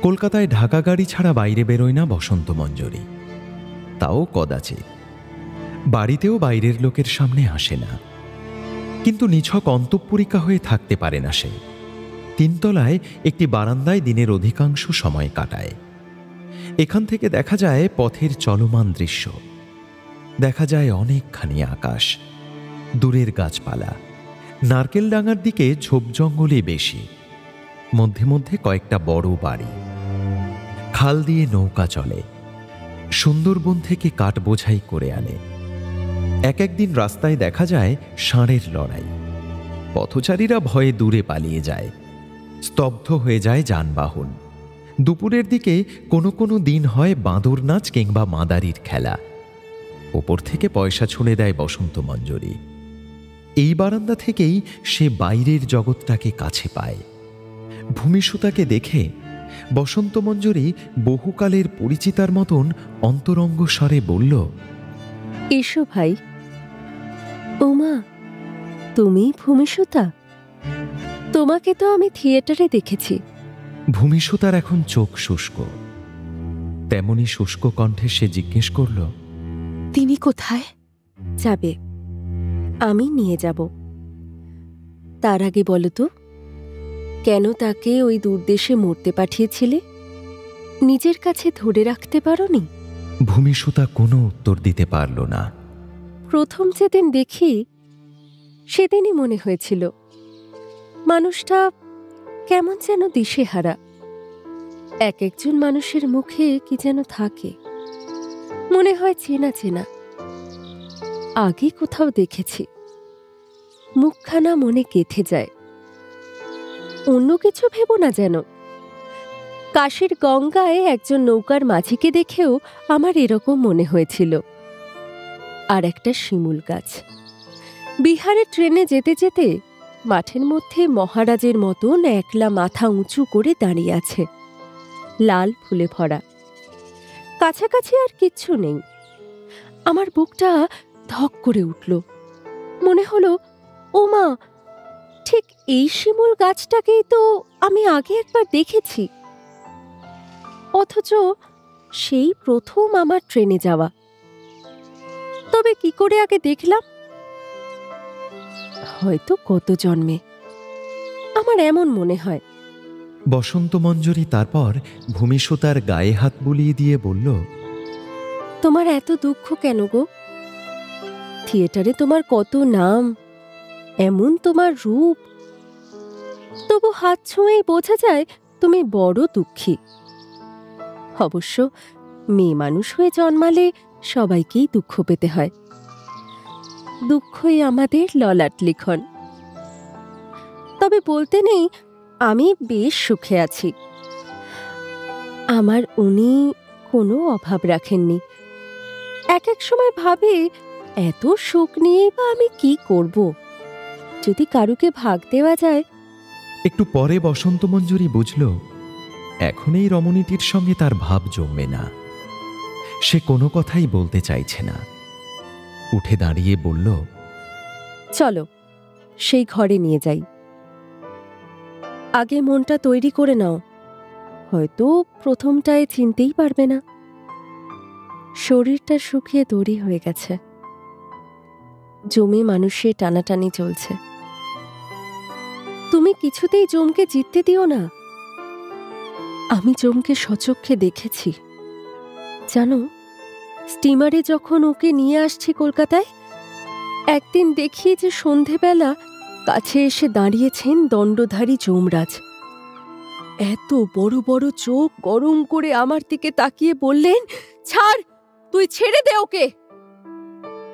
কলকাতায় ঢাকা গাড়ি ছাড়া বাইরে বেরোয় না বসন্ত মঞ্জুরি, তাও কদাচিৎ। বাড়িতেও বাইরের লোকের সামনে আসে না, কিন্তু নিছক অন্তঃপুরিকা হয়ে থাকতে পারে না সে। 3 তলায় একটি বারান্দায় দিনের অধিকাংশ সময় কাটায়। এখান থেকে দেখা যায় পথের চলমান দৃশ্য, দেখা যায় অনেকখানি আকাশ, দূরের গাছপালা। নারকেল ডাঙার দিকে ঝোপ জঙ্গলে বেশি, মধ্যে মধ্যে কয়েকটা বড় বাড়ি। খাল দিয়ে নৌকা চলে, সুন্দরবন থেকে কাঠ বোঝাই করে আনে। এক একদিন রাস্তায় দেখা যায় ষাঁড়ের লড়াই। পথচারীরা ভয়ে দূরে পালিয়ে যায়, স্তব্ধ হয়ে যায় যানবাহন। দুপুরের দিকে কোনো কোনো দিন হয় বাঁদর নাচ কিংবা মাদারির খেলা। ওপর থেকে পয়সা ছুঁড়ে দেয় বসন্ত মঞ্জুরি। এই বারান্দা থেকেই সে বাইরের জগৎটাকে কাছে পায়। ভূমিসুতাকে দেখে বসন্ত মঞ্জুরি বহুকালের পরিচিতার মতন অন্তরঙ্গ স্বরে বলল, এসো ভাই। ওমা, তুমি ভূমিসুতা? তোমাকে তো আমি থিয়েটারে দেখেছি। ভূমিসুতার এখন চোখ শুষ্ক। তেমনি শুষ্ক কণ্ঠে সে জিজ্ঞেস করল, তিনি কোথায়? যাবে, আমি নিয়ে যাব। তার আগে বলো তো, কেন তাকে ওই দূরদেশে মরতে পাঠিয়েছিলে? নিজের কাছে ধরে রাখতে পারোনি? ভূমিসুতা কোনো উত্তর দিতে পারল না। প্রথম যেদিন দেখি সেদিনই মনে হয়েছিল মানুষটা কেমন যেন দিশেহারা। এক একজন মানুষের মুখে কি যেন থাকে, মনে হয় চেনা চেনা, আগে কোথাও দেখেছি। মুখখানা মনে গেঁথে যায়। অন্য কিছু ভেবো না যেন। কাশীর গঙ্গায় একজন নৌকার মাঝিকে দেখেও আমার এরকম মনে হয়েছিল। আর একটা শিমুল গাছ। বিহারে ট্রেনে যেতে যেতে মাঠের মধ্যে মহারাজের মতন একলা মাথা উঁচু করে দাঁড়িয়ে আছে, লাল ফুলে ভরা। কাছাকাছি আর কিচ্ছু নেই। আমার বুকটা ধক করে উঠল। মনে হলো, ও মা, ঠিক এই শিমুল গাছটাকেই তো আমি আগে একবার দেখেছি। অথচ সেই প্রথম আমার ট্রেনে যাওয়া। তবে কি করে আগে দেখলাম? হয়তো কত জন্মে, আমার এমন মনে হয়। বসন্ত মঞ্জরি তারপর ভূমিসুতার গায়ে হাত বুলিয়ে দিয়ে বলল, তোমার এত দুঃখ কেন গো? থিয়েটারে তোমার কত নাম, এমন তোমার রূপ, তবু হাত ছুঁয়েই বোঝা যায় তুমি বড় দুঃখী। অবশ্য মেয়ে মানুষ হয়ে জন্মালে সবাইকেই দুঃখ পেতে হয়। দুঃখই আমাদের ললাট লিখন। তবে বলতে নেই, আমি বেশ সুখে আছি। আমার উনি কোনো অভাব রাখেননি। এক এক সময় ভাবে, এত সুখ নিয়েই বা আমি কি করব? যদি কারুকে ভাগ দেওয়া যায়। একটু পরে বসন্ত মঞ্জরি বুঝল এখন এই রমণীটির সঙ্গে তার ভাব জমবে না। সে কোনো কথাই বলতে চাইছে না। উঠে দাঁড়িয়ে বলল, চলো সেই ঘরে নিয়ে যাই। আগে মনটা তৈরি করে নাও, হয়তো প্রথমটায় চিনতেই পারবে না। শরীরটা শুকিয়ে দড়ি হয়ে গেছে, জমে মানুষের টানাটানি চলছে। তুমি কিছুতেই জমকে জিততে দিও না। আমি জমকে সচক্ষে দেখেছি। জানো, স্টিমারে যখন ওকে নিয়ে আসছি কলকাতায়, একদিন দেখি যে সন্ধেবেলা কাছে এসে দাঁড়িয়েছেন দণ্ডধারী যমরাজ। এত বড় বড় চোখ গরম করে আমার দিকে তাকিয়ে বললেন, ছাড়, তুই ছেড়ে দে ওকে।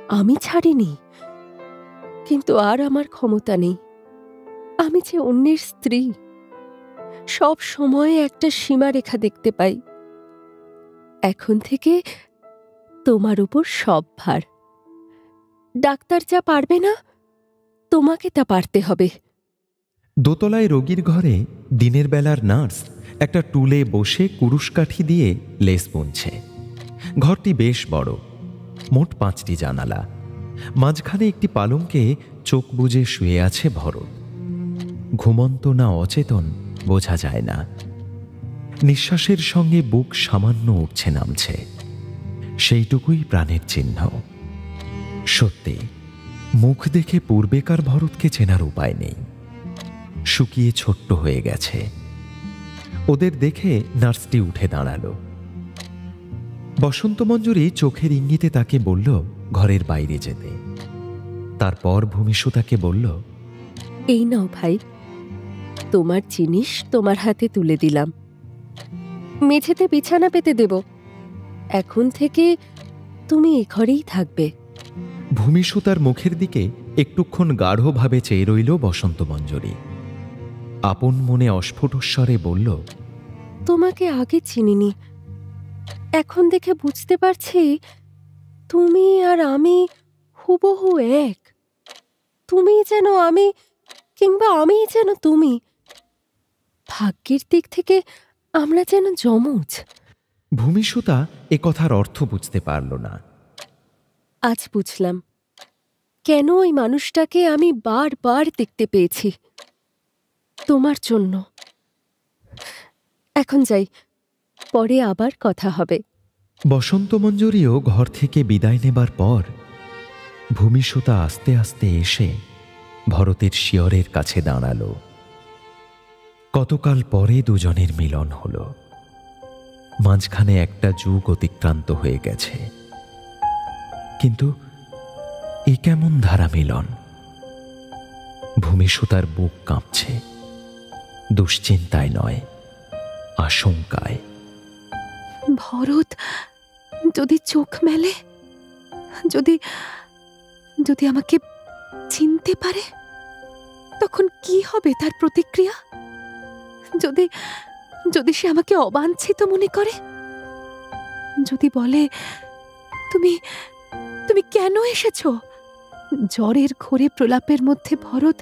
আমি ছাড়িনি, কিন্তু আর আমার ক্ষমতা নেই। আমি যে অন্যের স্ত্রী, সব সময় একটা সীমারেখা দেখতে পাই। এখন থেকে তোমার উপর সব ভার। ডাক্তার যা পারবে না, তোমাকে তা পারতে হবে। দোতলায় রোগীর ঘরে দিনের বেলার নার্স একটা টুলে বসে কুরুশকাঠি দিয়ে লেস বুনছে। ঘরটি বেশ বড়, মোট 5টি জানালা। মাঝখানে একটি পালঙ্কে চোখ বুজে শুয়ে আছে ভরত। ঘুমন্ত না অচেতন বোঝা যায় না। নিঃশ্বাসের সঙ্গে বুক সামান্য উঠছে নামছে, সেইটুকুই প্রাণের চিহ্ন। সত্যি, মুখ দেখে পূর্বেকার ভরতকে চেনার উপায় নেই। শুকিয়ে ছোট্ট হয়ে গেছে। ওদের দেখে নার্সটি উঠে দাঁড়ালো। বসন্ত মঞ্জরি চোখের ইঙ্গিতে তাকে বলল ঘরের বাইরে যেতে। তারপর ভূমিসুতাকে বলল, এই নাও ভাই, তোমার জিনিস তোমার হাতে তুলে দিলাম। মেঝেতে বিছানা পেতে দেব। এখন থেকে তুমি এ ঘরেই থাকবে। ভূমিসুতার মুখের দিকে একটুক্ষণ গাঢ়ভাবে চেয়ে রইল বসন্ত মঞ্জরি। আপন মনে অস্ফুটস্বরে বলল, তোমাকে আগে চিনিনি, এখন দেখে বুঝতে পারছি তুমি আর আমি হুবহু এক। তুমি যেন আমি, কিংবা আমি যেন তুমি। ভাগ্যের দিক থেকে আমরা যেন যমজ। ভূমিসুতা এ কথার অর্থ বুঝতে পারল না। আজ বুঝলাম কেন ওই মানুষটাকে আমি বারবার দেখতে পেয়েছি। তোমার জন্য। এখন যাই, পরে আবার কথা হবে। বসন্ত মঞ্জরিও ঘর থেকে বিদায় নেবার পর ভূমিসুতা আস্তে আস্তে এসে ভরতের শিয়রের কাছে দাঁড়াল। কতকাল পরে দুজনের মিলন হল। মাঝখানে একটা যুগ অতিক্রান্ত হয়ে গেছে, কিন্তু এ কেমন ধারা মিলন। ভূমিসুতার বুক কাঁপছে, দুশ্চিন্তায় নয়, আশঙ্কায়। ভরত যদি চোখ মেলে, যদি যদি আমাকে চিনতে পারে, তখন কি হবে তার প্রতিক্রিয়া? যদি যদি সে আমাকে অবাঞ্ছিত মনে করে, যদি বলে তুমি তুমি কেন এসেছো? জ্বরের ঘোরে প্রলাপের মধ্যে ভরত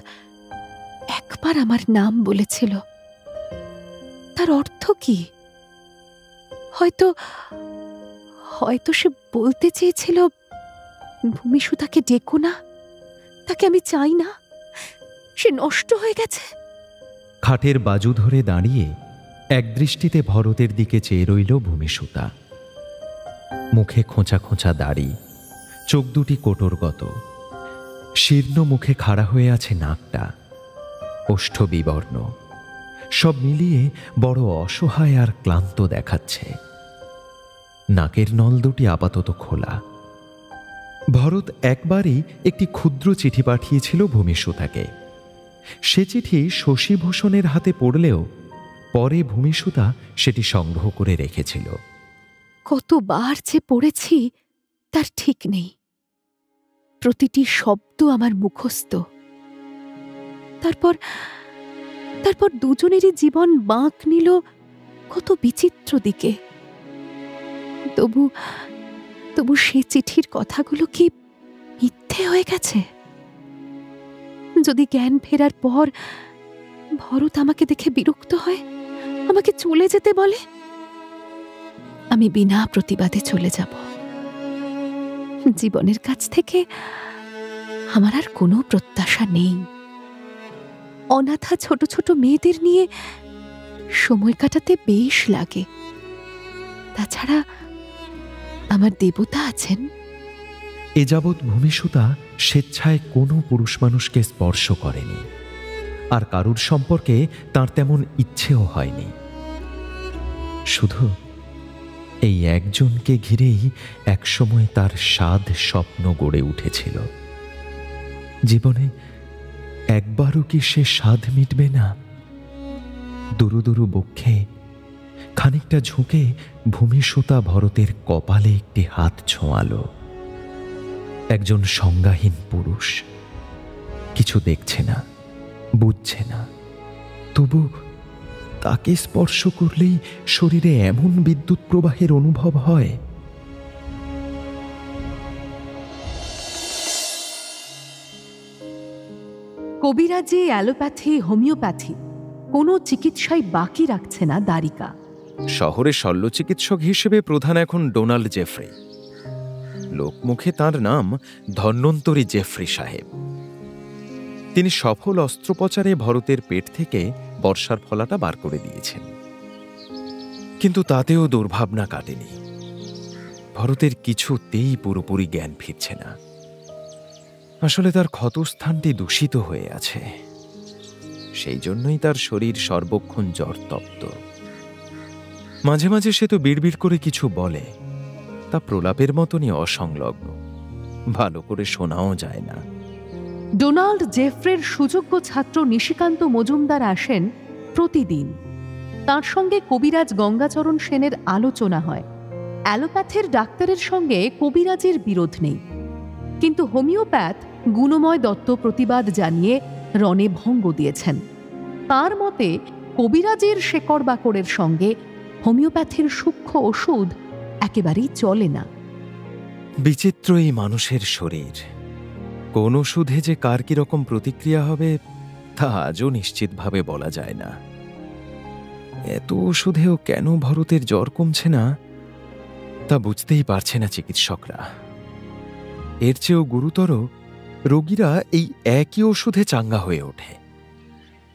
একবার আমার নাম বলেছিল, তার অর্থ কি? হয়তো হয়তো সে বলতে চেয়েছিল, ভূমিসুতাকে ডেকো না, তাকে আমি চাই না, সে নষ্ট হয়ে গেছে। খাটের বাজু ধরে দাঁড়িয়ে একদৃষ্টিতে ভরতের দিকে চেয়ে রইল ভূমিসুতা। মুখে খোঁচা খোঁচা দাড়ি, চোখ দুটি কোটরগত, শীর্ণ মুখে খাড়া হয়ে আছে নাকটা, ওষ্ঠ বিবর্ণ, সব মিলিয়ে বড় অসহায় আর ক্লান্ত দেখাচ্ছে। নাকের নল দুটি আপাতত খোলা। ভরত একবারই একটি ক্ষুদ্র চিঠি পাঠিয়েছিল ভূমিসুতাকে। সে চিঠি শশীভূষণের হাতে পড়লেও পরে ভূমিসুতা সেটি সংগ্রহ করে রেখেছিল। কতবার যে পড়েছি তার ঠিক নেই, প্রতিটি শব্দ আমার মুখস্থ। তারপর তারপর দুজনেরই জীবন বাঁক নিল কত বিচিত্র দিকে। তবু তবু সে চিঠির কথাগুলো কি মিথ্যে হয়ে গেছে? যদি জ্ঞান ফেরার পর ভরত আমাকে দেখে বিরক্ত হয়, আমাকে চলে যেতে বলে, আমি বিনা প্রতিবাদে চলে যাব। জীবনের কাছ থেকে আমার আর কোনো প্রত্যাশা নেই। অনাথা ছোট ছোট মেয়েদের নিয়ে সময় কাটাতে বেশ লাগে। তাছাড়া আমার দেবতা আছেন। এ যাবৎ ভূমিসুতা স্বেচ্ছায় কোনো পুরুষ মানুষকে স্পর্শ করেনি, আর কারুর সম্পর্কে তার তেমন ইচ্ছেও হয়নি। শুধু এই একজনকে ঘিরেই একসময় তার সাধ স্বপ্ন গড়ে উঠেছিল। জীবনে একবারও কি সে স্বাদ মিটবে না? দুরু দুরু বক্ষে খানিকটা ঝুঁকে ভূমিসুতা ভরতের কপালে একটি হাত ছোঁয়ালো। একজন সংজ্ঞাহীন পুরুষ, কিছু দেখছে না, বুঝছে না, তবু তাকে স্পর্শ করলেই শরীরে এমন বিদ্যুৎ প্রবাহের অনুভব হয়। কবিরাজি, অ্যালোপ্যাথি, হোমিওপ্যাথি কোনো চিকিৎসাই বাকি রাখছে না দ্বারিকা। শহরে শল্য চিকিৎসক হিসেবে প্রধান এখন ডোনাল্ড জেফ্রি। লোকমুখে তার নাম ধন্বন্তরী জেফ্রি সাহেব। তিনি সফল অস্ত্রোপচারে ভরতের পেট থেকে বর্ষার ফলাটা বার করে দিয়েছেন, কিন্তু তাতেও দুর্ভাবনা কাটেনি। ভরতের কিছুতেই পুরোপুরি জ্ঞান ফিরছে না। আসলে তার ক্ষতস্থানটি দূষিত হয়ে আছে, সেই জন্যই তার শরীর সর্বক্ষণ জ্বর তপ্ত। মাঝে মাঝে সে তো বিড়বিড় করে কিছু বলে, তা প্রলাপের মতনই অসংলগ্ন, ভালো করে শোনাও যায় না। ডোনাল্ড জেফ্রির সুযোগ্য ছাত্র নিশিকান্ত মজুমদার আসেন প্রতিদিন। তার সঙ্গে কবিরাজ গঙ্গাচরণ সেনের আলোচনা হয়। অ্যালোপ্যাথের ডাক্তারের সঙ্গে কবিরাজের বিরোধ নেই, কিন্তু হোমিওপ্যাথ গুণময় দত্ত প্রতিবাদ জানিয়ে রণে ভঙ্গ দিয়েছেন। তার মতে কবিরাজের শেকড় বাকড়ের সঙ্গে হোমিওপ্যাথির সূক্ষ্ম ওষুধ একেবারেই চলে না। বিচিত্র এই মানুষের শরীর, কোন ওষুধে যে কার কিরকম প্রতিক্রিয়া হবে তা আজও নিশ্চিতভাবে বলা যায় না। এত ওষুধেও কেন ভরতের জ্বর কমছে না তা বুঝতেই পারছে না চিকিৎসকরা। এর চেয়েও গুরুতর, রোগীরা এই একই ওষুধে চাঙ্গা হয়ে ওঠে।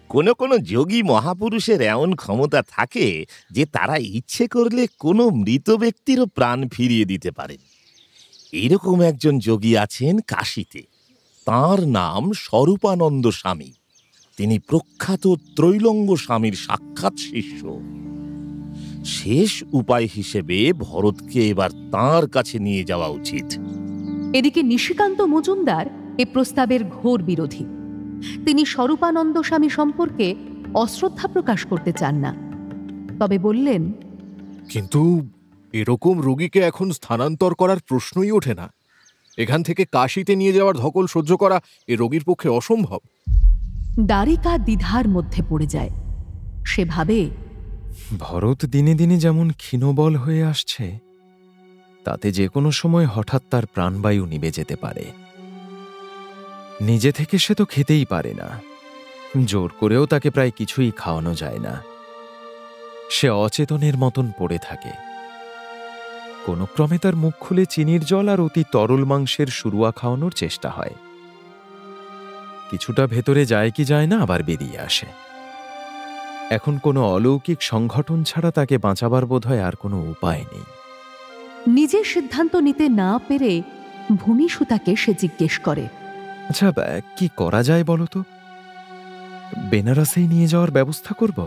কোনো কোনো যোগী মহাপুরুষের এমন ক্ষমতা থাকে যে তারা ইচ্ছে করলে কোনো মৃত ব্যক্তিরও প্রাণ ফিরিয়ে দিতে পারেন। এরকম একজন যোগী আছেন কাশীতে। তাঁর নাম স্বরূপানন্দ স্বামী। তিনি প্রখ্যাত ত্রৈলঙ্গ স্বামীর সাক্ষাৎ শিষ্য। শেষ উপায় হিসেবে ভরতকে এবার তাঁর কাছে নিয়ে যাওয়া উচিত। এদিকে নিশিকান্ত মজুমদার এ প্রস্তাবের ঘোর বিরোধী। তিনি স্বরূপানন্দ স্বামী সম্পর্কে অশ্রদ্ধা প্রকাশ করতে চান না, তবে বললেন, কিন্তু এরকম রোগীকে এখন স্থানান্তর করার প্রশ্নই ওঠে না। এখান থেকে কাশীতে নিয়ে যাওয়ার ধকল সহ্য করা এ রোগীর পক্ষে অসম্ভব। দ্বারিকা দ্বিধার মধ্যে পড়ে যায়। সে ভাবে, ভরত দিনে দিনে যেমন ক্ষীণবল হয়ে আসছে, তাতে যে কোনো সময় হঠাৎ তার প্রাণবায়ু নিভে যেতে পারে। নিজে থেকে সে তো খেতেই পারে না, জোর করেও তাকে প্রায় কিছুই খাওয়ানো যায় না। সে অচেতনের মতন পড়ে থাকে। কোনো ক্রমে তার মুখ খুলে চিনির জল আর অতি তরল মাংসের শুরুয়া খাওয়ানোর চেষ্টা হয়। কিছুটা ভেতরে যায় কি যায় না, আবার বেরিয়ে আসে। এখন কোনো অলৌকিক সংগঠন ছাড়া তাকে বাঁচাবার বোধহয় আর কোনো উপায় নেই। নিজে সিদ্ধান্ত নিতে না পেরে ভূমিসুতাকে সে জিজ্ঞেস করে, আচ্ছা, কি করা যায় বলো তো? বেনারসেই নিয়ে যাওয়ার ব্যবস্থা করব?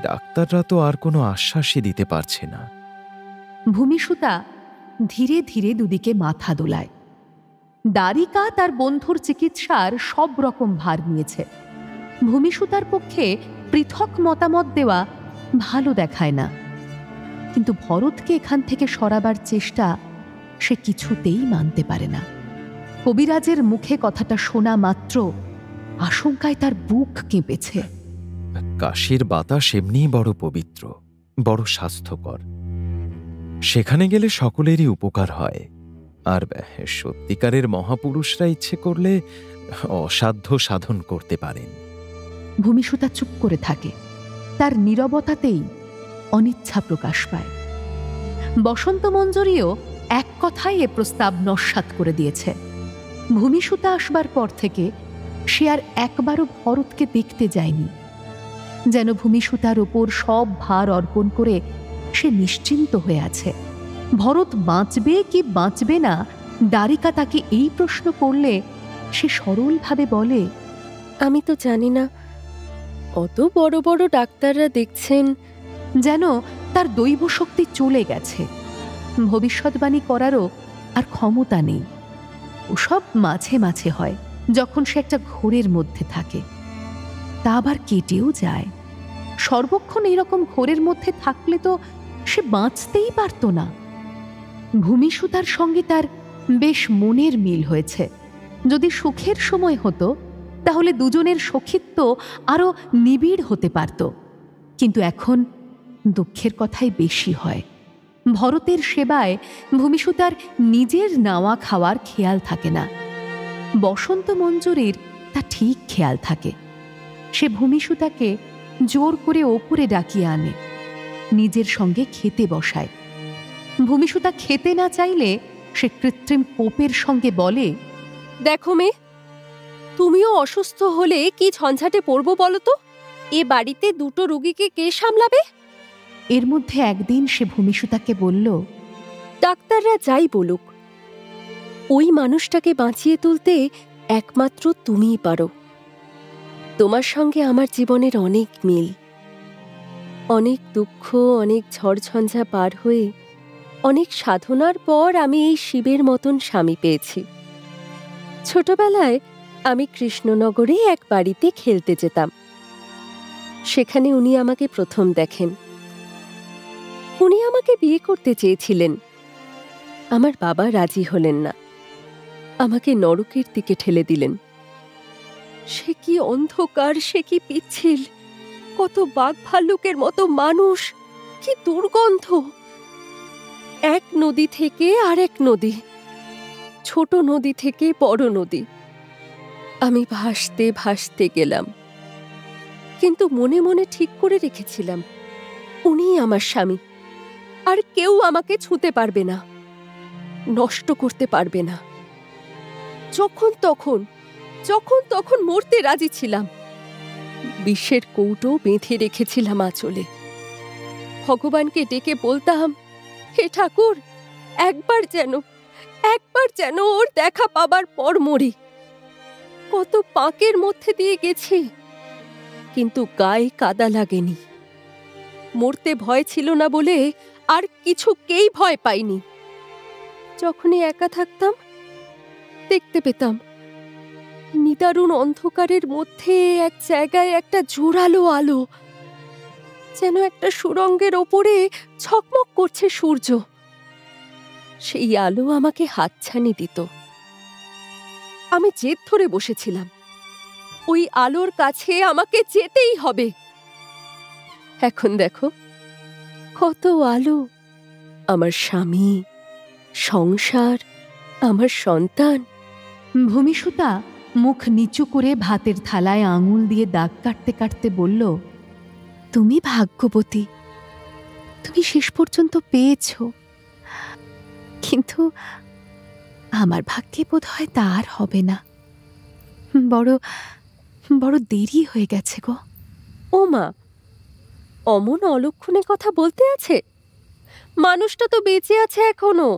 ডাক্তাররা তো আর কোনো আশ্বাসই দিতে পারছে না। ভূমিসুতা ধীরে ধীরে দুদিকে মাথা দোলায়। দ্বারিকা তার বন্ধুর চিকিৎসার সব রকম ভার নিয়েছে। ভূমিসুতার পক্ষে পৃথক মতামত দেওয়া ভালো দেখায় না, কিন্তু ভরতকে এখান থেকে সরাবার চেষ্টা সে কিছুতেই মানতে পারে না। কবিরাজের মুখে কথাটা শোনা মাত্র আশঙ্কায় তার বুক কেঁপেছে। কাশীর বাতাস এমনিই বড় পবিত্র, বড় স্বাস্থ্যকর। সেখানে গেলে সকলেরই উপকার হয়। আর সত্যিকারের মহাপুরুষরা ইচ্ছে করলে অসাধ্য সাধন করতে পারেন। ভূমিসুতা চুপ করে থাকে। তার নীরবতাতেই অনিচ্ছা প্রকাশ পায়। বসন্ত মঞ্জুরিও এক কথায় এ প্রস্তাব নস্যাৎ করে দিয়েছে। ভূমিসুতা আসবার পর থেকে সে আর একবারও ভরতকে দেখতে যায়নি। যেন ভূমিসুতার ওপর সব ভার অর্পণ করে সে নিশ্চিন্ত হয়ে আছে। ভরত বাঁচবে কি বাঁচবে না, দ্বারিকা তাকে এই প্রশ্ন করলে সে সরলভাবে বলে, আমি তো জানি না। অত বড় বড় ডাক্তাররা দেখছেন। যেন তার দৈব শক্তি চলে গেছে, ভবিষ্যৎবাণী করারও আর ক্ষমতা নেই। ওসব মাঝে মাঝে হয়, যখন সে একটা ঘোরের মধ্যে থাকে। তা আবার কেটেও যায়। সর্বক্ষণ এইরকম ঘোরের মধ্যে থাকলে তো সে বাঁচতেই পারত না। ভূমিসুতার সঙ্গে তার বেশ মনের মিল হয়েছে। যদি সুখের সময় হতো তাহলে দুজনের সখিত্ব আরো নিবিড় হতে পারত, কিন্তু এখন দুঃখের কথাই বেশি হয়। ভরতের সেবায় ভূমিসুতার নিজের নাওয়া খাওয়ার খেয়াল থাকে না। বসন্ত মঞ্জুরির তা ঠিক খেয়াল থাকে। সে ভূমিসুতাকে জোর করে ওপরে ডাকিয়ে আনে, নিজের সঙ্গে খেতে বসায়। ভূমিসুতা খেতে না চাইলে সে কৃত্রিম কোপের সঙ্গে বলে, দেখো মেয়ে, তুমিও অসুস্থ হলে কি ঝঞ্ঝাটে পড়বো বলো তো? এ বাড়িতে দুটো রোগীকে কে সামলাবে? এর মধ্যে একদিন সে ভূমিসুতাকে বলল, ডাক্তাররা যাই বলুক, ওই মানুষটাকে বাঁচিয়ে তুলতে একমাত্র তুমিই পারো। তোমার সঙ্গে আমার জীবনের অনেক মিল। অনেক দুঃখ, অনেক ঝড়ঝঞ্ঝা পার হয়ে, অনেক সাধনার পর আমি এই শিবের মতন স্বামী পেয়েছি। ছোটবেলায় আমি কৃষ্ণনগরে এক বাড়িতে খেলতে যেতাম। সেখানে উনি আমাকে প্রথম দেখেন। উনি আমাকে বিয়ে করতে চেয়েছিলেন। আমার বাবা রাজি হলেন না, আমাকে নরকের দিকে ঠেলে দিলেন। সে কি অন্ধকার, সে কি পিচ্ছিল, কত বাঘ ভাল্লুকের মতো মানুষ, কি দুর্গন্ধ। এক নদী থেকে আরেক নদী, ছোট নদী থেকে বড় নদী। আমি ভাসতে ভাসতে গেলাম, কিন্তু মনে মনে ঠিক করে রেখেছিলাম উনিই আমার স্বামী। আর কেউ আমাকে ছুঁতে পারবে না, নষ্ট করতে পারবে না। যখন তখন মরতে রাজি ছিলাম। বিষের কৌটো বেঁধে রেখেছিলাম আঁচলে। ভগবানকে ডেকে বলতাম, হে ঠাকুর, একবার যেন ওর দেখা পাবার পর মরি। কত পাঁকের মধ্যে দিয়ে গেছি, কিন্তু গায়ে কাদা লাগেনি। মরতে ভয় ছিল না বলে আর কিছুকেই ভয় পাইনি। যখনই একা থাকতাম দেখতে পেতাম নিদারুণ অন্ধকারের মধ্যে এক জায়গায় একটা জোরালো আলো, যেন একটা সুড়ঙ্গের ওপরে ঝকমক করছে সূর্য। সেই আলো আমাকে হাতছানি দিত। আমি জেদ ধরে বসেছিলাম, ওই আলোর কাছে আমাকে যেতেই হবে। এখন দেখো কত আলো, আমার স্বামী, সংসার, আমার সন্তান। ভূমিসুতা মুখ নিচু করে ভাতের থালায় আঙুল দিয়ে দাগ কাটতে কাটতে বলল, তুমি ভাগ্যবতী, তুমি শেষ পর্যন্ত পেয়েছ। কিন্তু আমার ভাগ্যে বোধ হয় তা আর হবে না। বড় বড় দেরি হয়ে গেছে গো। ও মা, অমন অলক্ষণে কথা বলতে আছে? মানুষটা তো বেঁচে আছে এখনো।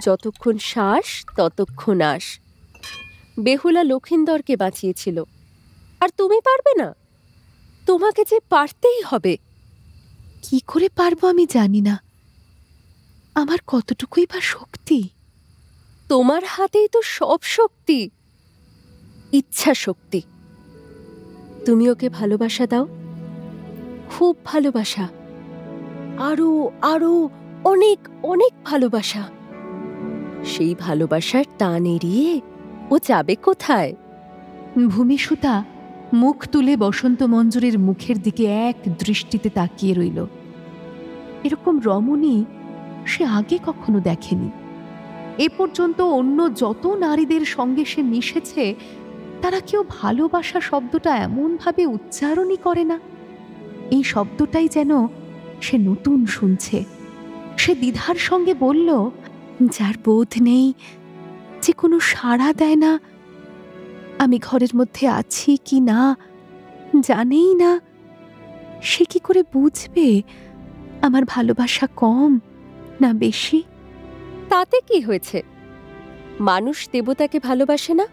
যতক্ষণ শ্বাস ততক্ষণ আস। বেহুলা লক্ষিন্দরকে বাঁচিয়েছিল, আর তুমি পারবে না? তোমাকে যে পারতেই হবে। কি করে পারবো আমি জানি না, আমার কতটুকুই বা শক্তি। তোমার হাতেই তো সব শক্তি, ইচ্ছা শক্তি। তুমি ওকে ভালোবাসা দাও, খুব ভালোবাসা, আরো আরো অনেক অনেক ভালোবাসা। সেই ভালোবাসার টান এড়িয়ে ও যাবে কোথায়? ভূমিসুতা মুখ তুলে বসন্ত মঞ্জুরের মুখের দিকে এক দৃষ্টিতে তাকিয়ে রইল। এরকম রমণী সে আগে কখনো দেখেনি। এ পর্যন্ত অন্য যত নারীদের সঙ্গে সে মিশেছে, তারা কেউ ভালোবাসা শব্দটা এমনভাবে উচ্চারণই করে না। এই শব্দটাই যেন সে নতুন শুনছে। সে দ্বিধার সঙ্গে বলল, যার বোধ নেই, যে কোনো সাড়া দেয় না, আমি ঘরের মধ্যে আছি কি না জানেই না, সে কি করে বুঝবে আমার ভালোবাসা কম না বেশি? তাতে কি হয়েছে? মানুষ দেবতাকে ভালোবাসে না?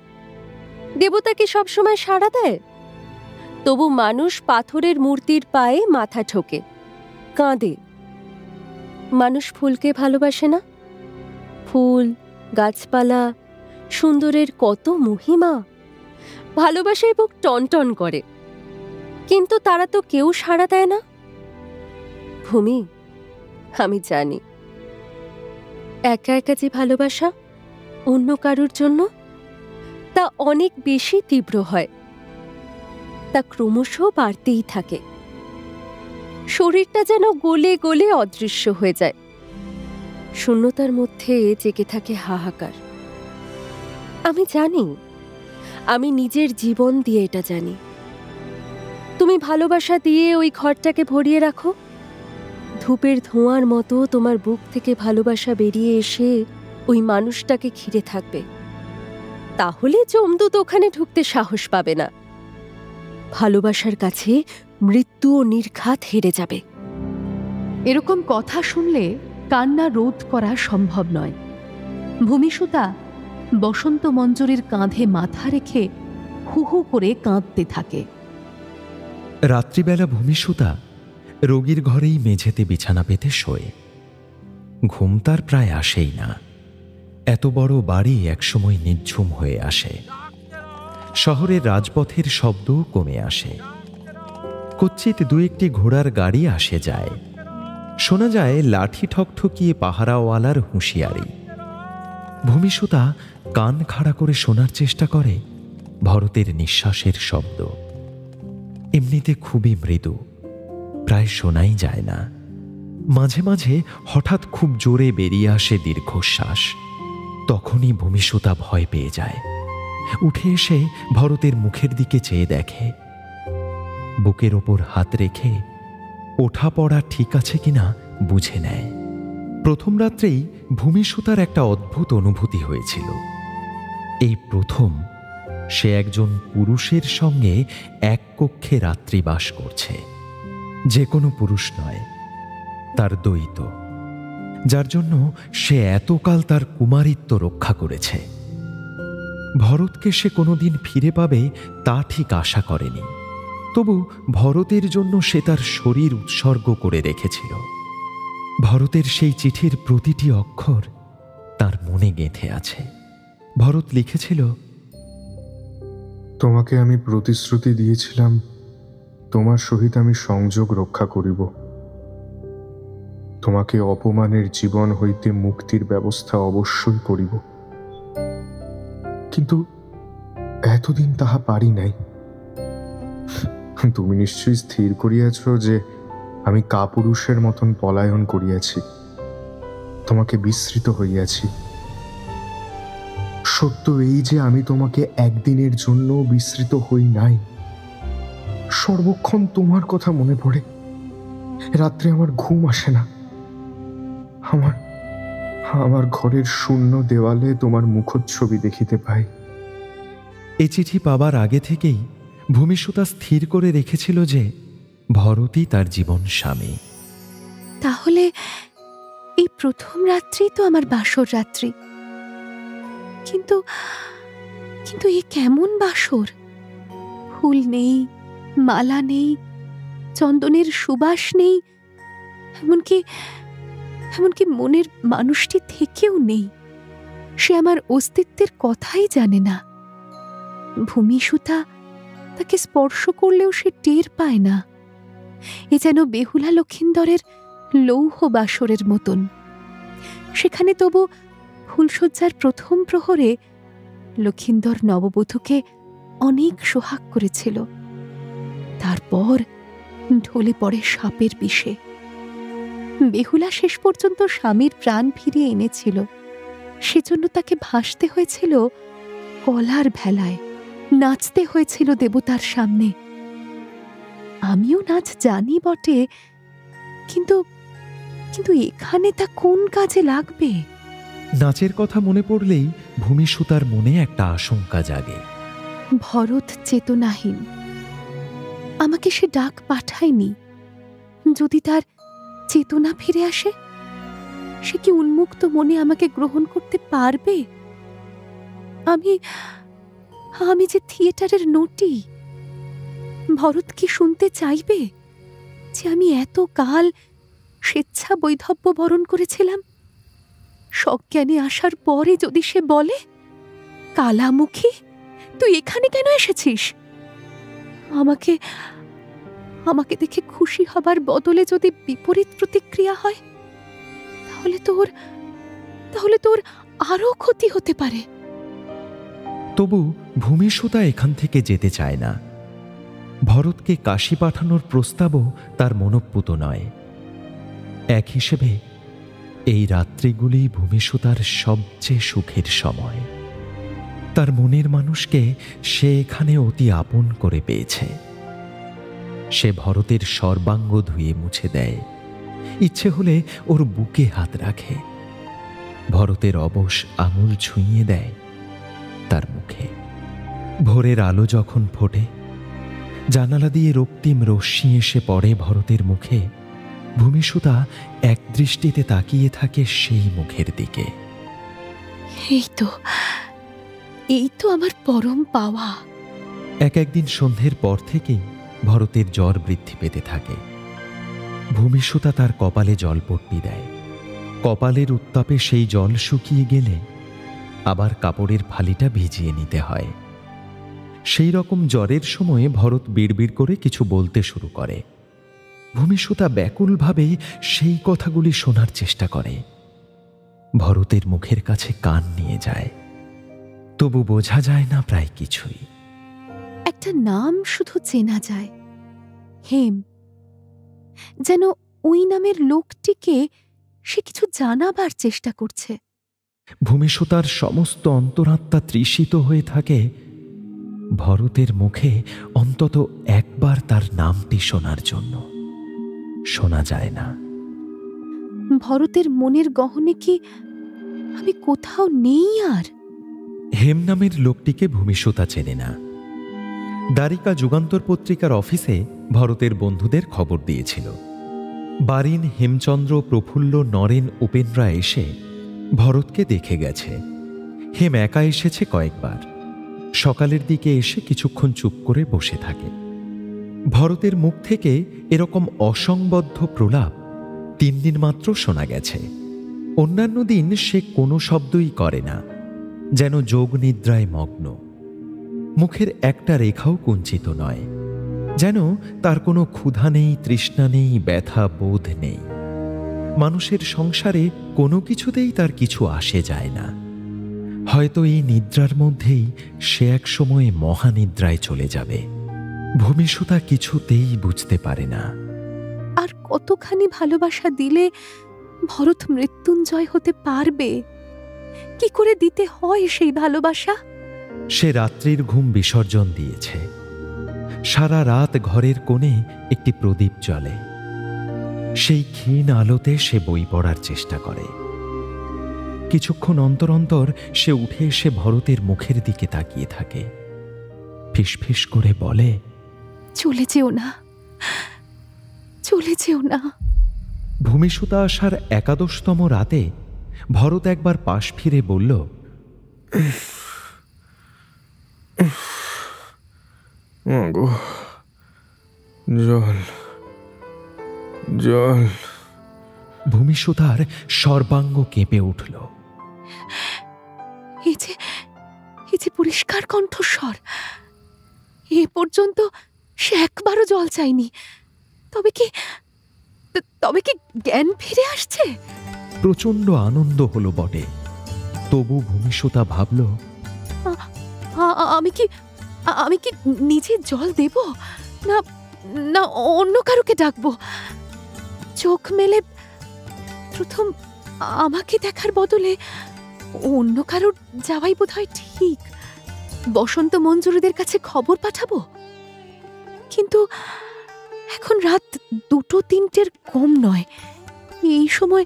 দেবতাকে সবসময় সাড়া দেয়? তবু মানুষ পাথরের মূর্তির পায়ে মাথা ঠোকে, কাঁদে। মানুষ ফুলকে ভালোবাসে না? ফুল, গাছপালা, সুন্দরের কত মহিমা, ভালোবাসায় বুক টনটন করে, কিন্তু তারা তো কেউ সাড়া দেয় না। ভূমি, আমি জানি একা একা যে ভালোবাসা অন্য কারুর জন্য, তা অনেক বেশি তীব্র হয়, তা ক্রমশ বাড়তেই থাকে। শরীরটা যেন গলে গলে অদৃশ্য হয়ে যায়, শূন্যতার মধ্যে জেগে থাকে হাহাকার। আমি জানি, আমি নিজের জীবন দিয়ে এটা জানি। তুমি ভালোবাসা দিয়ে ওই ঘরটাকে ভরিয়ে রাখো, ধূপের ধোঁয়ার মতো তোমার বুক থেকে ভালোবাসা বেরিয়ে এসে ওই মানুষটাকে ঘিরে থাকবে। তাহলে যমদূত ওখানে ঢুকতে সাহস পাবে না। ভালোবাসার কাছে মৃত্যুও নির্ঘাত হেরে যাবে। এরকম কথা শুনলে কান্না রোধ করা সম্ভব নয়। ভূমিসুতা বসন্ত মঞ্জুরির কাঁধে মাথা রেখে হু হু করে কাঁদতে থাকে। রাত্রিবেলা ভূমিসুতা রোগীর ঘরেই মেঝেতে বিছানা পেতে শোয়। ঘুম তার প্রায় আসেই না। এত বড় বাড়ি একসময় নিঝুম হয়ে আসে। শহরের রাজপথের শব্দও কমে আসে। কচ্ছিত দু একটি ঘোড়ার গাড়ি আসে যায়। শোনা যায় লাঠি ঠকঠকিয়ে পাহারাওয়ালার হুঁশিয়ারি। ভূমিসুতা কান খাড়া করে শোনার চেষ্টা করে ভরতের নিঃশ্বাসের শব্দ। এমনিতে খুবই মৃদু, প্রায় শোনাই যায় না। মাঝে মাঝে হঠাৎ খুব জোরে বেরিয়ে আসে দীর্ঘশ্বাস। তখনই ভূমিসুতা ভয় পেয়ে যায়। উঠে এসে ভরতের মুখের দিকে চেয়ে দেখে। বুকের ওপর হাত রেখে ওঠা পড়া ঠিক আছে কিনা বুঝে নেয়। প্রথম রাত্রেই ভূমিসুতার একটা অদ্ভুত অনুভূতি হয়েছিল। এই প্রথম সে একজন পুরুষের সঙ্গে এক কক্ষে রাত্রিবাস করছে। যে কোনো পুরুষ নয়, তার দ্বৈত, যার জন্য সে এতকাল তার কুমারিত্ব রক্ষা করেছে। ভরতকে সে কোনোদিন ফিরে পাবে তা ঠিক আশা করেনি। তবু ভরতের জন্য সে তার শরীর উৎসর্গ করে রেখেছিল। ভরতের সেই চিঠির প্রতিটি অক্ষর তার মনে গেঁথে আছে। ভরত লিখেছিল, তোমাকে আমি প্রতিশ্রুতি দিয়েছিলাম, তোমার সহিত আমি সংযোগ রক্ষা করিব। তোমাকে অপমানের জীবন হইতে মুক্তির ব্যবস্থা অবশ্যই করিব, কিন্তু এতদিন তাহা পারি নাই। তুমি নিশ্চয়ই স্থির করিয়াছ যে আমি কাপুরুষের মতন পলায়ন করিয়াছি, তোমাকে বিস্মৃত হইয়াছি। সত্য এই যে আমি তোমাকে একদিনের জন্য বিস্মৃত হই নাই। সর্বক্ষণ তোমার কথা মনে পড়ে, রাত্রে আমার ঘুম আসে না। আমার ঘরের শূন্য দেওয়ালে তোমার মুখচ্ছবি দেখিতে পাই। এ চিঠি পাবার আগে থেকেই ভূমিসুতা স্থির করে রেখেছিল যে ভরতই তার জীবন স্বামী। তাহলে এই প্রথম রাত্রি তো আমার বাসর রাত্রি। কিন্তু কিন্তু এ কেমন বাসর! ফুল নেই, মালা নেই, চন্দনের সুবাস নেই, এমনকি মনের মানুষটি থেকেও নেই। সে আমার অস্তিত্বের কথাই জানে না। ভূমিসুতা তাকে স্পর্শ করলেও সে টের পায় না। এ যেন বেহুলা লক্ষিন্দরের লৌহ বাসরের মতন। সেখানে তবু ফুলশয্যার প্রথম প্রহরে লক্ষিন্দর নববধূকে অনেক সোহাগ করেছিল। তারপর ঢলে পড়ে সাপের বিষে। বেহুলা শেষ পর্যন্ত স্বামীর প্রাণ ফিরিয়ে এনেছিল। সেজন্য তাকে ভাসতে হয়েছিল কলার ভেলায়, নাচতে হয়েছিল দেবতার সামনে। আমিও নাচ জানি বটে, কিন্তু এখানে তা কোন কাজে লাগবে? নাচের কথা মনে পড়লেই ভূমিসুতার মনে একটা আশঙ্কা জাগে। ভরত চেতনাহীন, আমাকে সে ডাক পাঠায়নি। যদি তার চেতনা ফিরে আসে, সে কি উন্মুক্ত মনে আমাকে গ্রহণ করতে পারবে? আমি যে থিয়েটারের নটি। ভরত কি শুনতে চাইবে যে আমি এত কাল স্বেচ্ছা বৈধব্য বরণ করেছিলাম? সজ্ঞানে আসার পরে যদি সে বলে, কালামুখী, তুই এখানে কেন এসেছিস? আমাকে দেখে খুশি হবার বদলে যদি বিপরীত প্রতিক্রিয়া হয়, তাহলে তোর আরো ক্ষতি হতে পারে। তবু ভূমিসুতা এখান থেকে যেতে চায় না। ভরতকে কাশী পাঠানোর প্রস্তাবও তার মনঃপূত নয়। এক হিসেবে এই রাত্রিগুলি ভূমিসুতার সবচেয়ে সুখের সময়। তার মনের মানুষকে সে এখানে অতি আপন করে পেয়েছে। সে ভরতের সর্বাঙ্গ ধুয়ে মুছে দেয়, ইচ্ছে হলে ওর বুকে হাত রাখে। ভরতের অবশ আঙুল ছুঁয়ে দেয় তার মুখে। ভোরের আলো যখন ফোটে, জানালা দিয়ে রক্তিম রশ্মি এসে পড়ে ভরতের মুখে। ভূমিসুতা এক দৃষ্টিতে তাকিয়ে থাকে সেই মুখের দিকে। এই তো আমার পরম পাওয়া। একদিন সন্ধ্যের পর থেকেই ভরতের জ্বর বৃদ্ধি পেতে থাকে। ভূমিসুতা তার কপালে জলপট্টি দেয়। কপালের উত্তাপে সেই জল শুকিয়ে গেলে আবার কাপড়ের ফালিটা ভিজিয়ে নিতে হয়। সেই রকম জ্বরের সময়ে ভরত বিড়বিড় করে কিছু বলতে শুরু করে। ভূমিসুতা ব্যাকুলভাবে সেই কথাগুলি শোনার চেষ্টা করে। ভরতের মুখের কাছে কান নিয়ে যায়, তবু বোঝা যায় না প্রায় কিছুই। একটা নাম শুধু চেনা যায়, হেম। যেন ওই নামের লোকটিকে সে কিছু জানাবার চেষ্টা করছে। ভূমিসুতার সমস্ত অন্তরাত্মা তৃষিত হয়ে থাকে ভরতের মুখে অন্তত একবার তার নামটি শোনার জন্য। শোনা যায় না। ভরতের মনের গহনে কি আমি কোথাও নেই আর? হেম নামের লোকটিকে ভূমিসুতা চেনে না। দ্বারিকা যুগান্তর পত্রিকার অফিসে ভরতের বন্ধুদের খবর দিয়েছিল। বারিন, হেমচন্দ্র, প্রফুল্ল, নরেন, উপেন্দ্রা এসে ভরতকে দেখে গেছে। হেম একা এসেছে কয়েকবার। সকালের দিকে এসে কিছুক্ষণ চুপ করে বসে থাকে। ভরতের মুখ থেকে এরকম অসংবদ্ধ প্রলাপ 3 দিন মাত্র শোনা গেছে। অন্যান্য দিন সে কোনো শব্দই করে না, যেন যোগ নিদ্রায় মগ্ন। মুখের একটা রেখাও কুঞ্চিত নয়, যেন তার কোনো ক্ষুধা নেই, তৃষ্ণা নেই, ব্যথা বোধ নেই। মানুষের সংসারে কোনো কিছুতেই তার কিছু আসে যায় না। হয়তো এই নিদ্রার মধ্যেই সে এক সময় মহানিদ্রায় চলে যাবে। ভূমিসুতা কিছুতেই বুঝতে পারে না। আর কতখানি ভালোবাসা দিলে ভরত মৃত্যুঞ্জয় হতে পারবে? কি করে দিতে হয় সেই ভালোবাসা? সে রাত্রির ঘুম বিসর্জন দিয়েছে। সারা রাত ঘরের কোণে একটি প্রদীপ জ্বলে। সেই ক্ষীণ আলোতে সে বই পড়ার চেষ্টা করে। কিছুক্ষণ অন্তর অন্তর সে উঠে এসে ভরতের মুখের দিকে তাকিয়ে থাকে। ফিসফিস করে বলে, চলে যেও না, চলে যেও না। ভূমিসুতা আসার 11তম রাতে ভরত একবার পাশ ফিরে বলল, জল জল। ভূমিসুতার সর্বাঙ্গ কেঁপে উঠল। এই যে পরিষ্কার কণ্ঠস্বর। এ পর্যন্ত সে একবারও জল চায়নি। তবে কি জ্ঞান ফিরে আসছে? প্রচণ্ড আনন্দ হলো বটে। তবু ভূমিসুতা ভাবল, আমি কি নিজে জল দেব, না না অন্য কারুকে ডাকবো? চোখ মেলে প্রথম আমাকে দেখার বদলে অন্য কারোর যাওয়াই বোধহয় ঠিক। বসন্ত মঞ্জুরিদের কাছে খবর পাঠাবো। কিন্তু এখন রাত 2-3টের কম নয়। এই সময়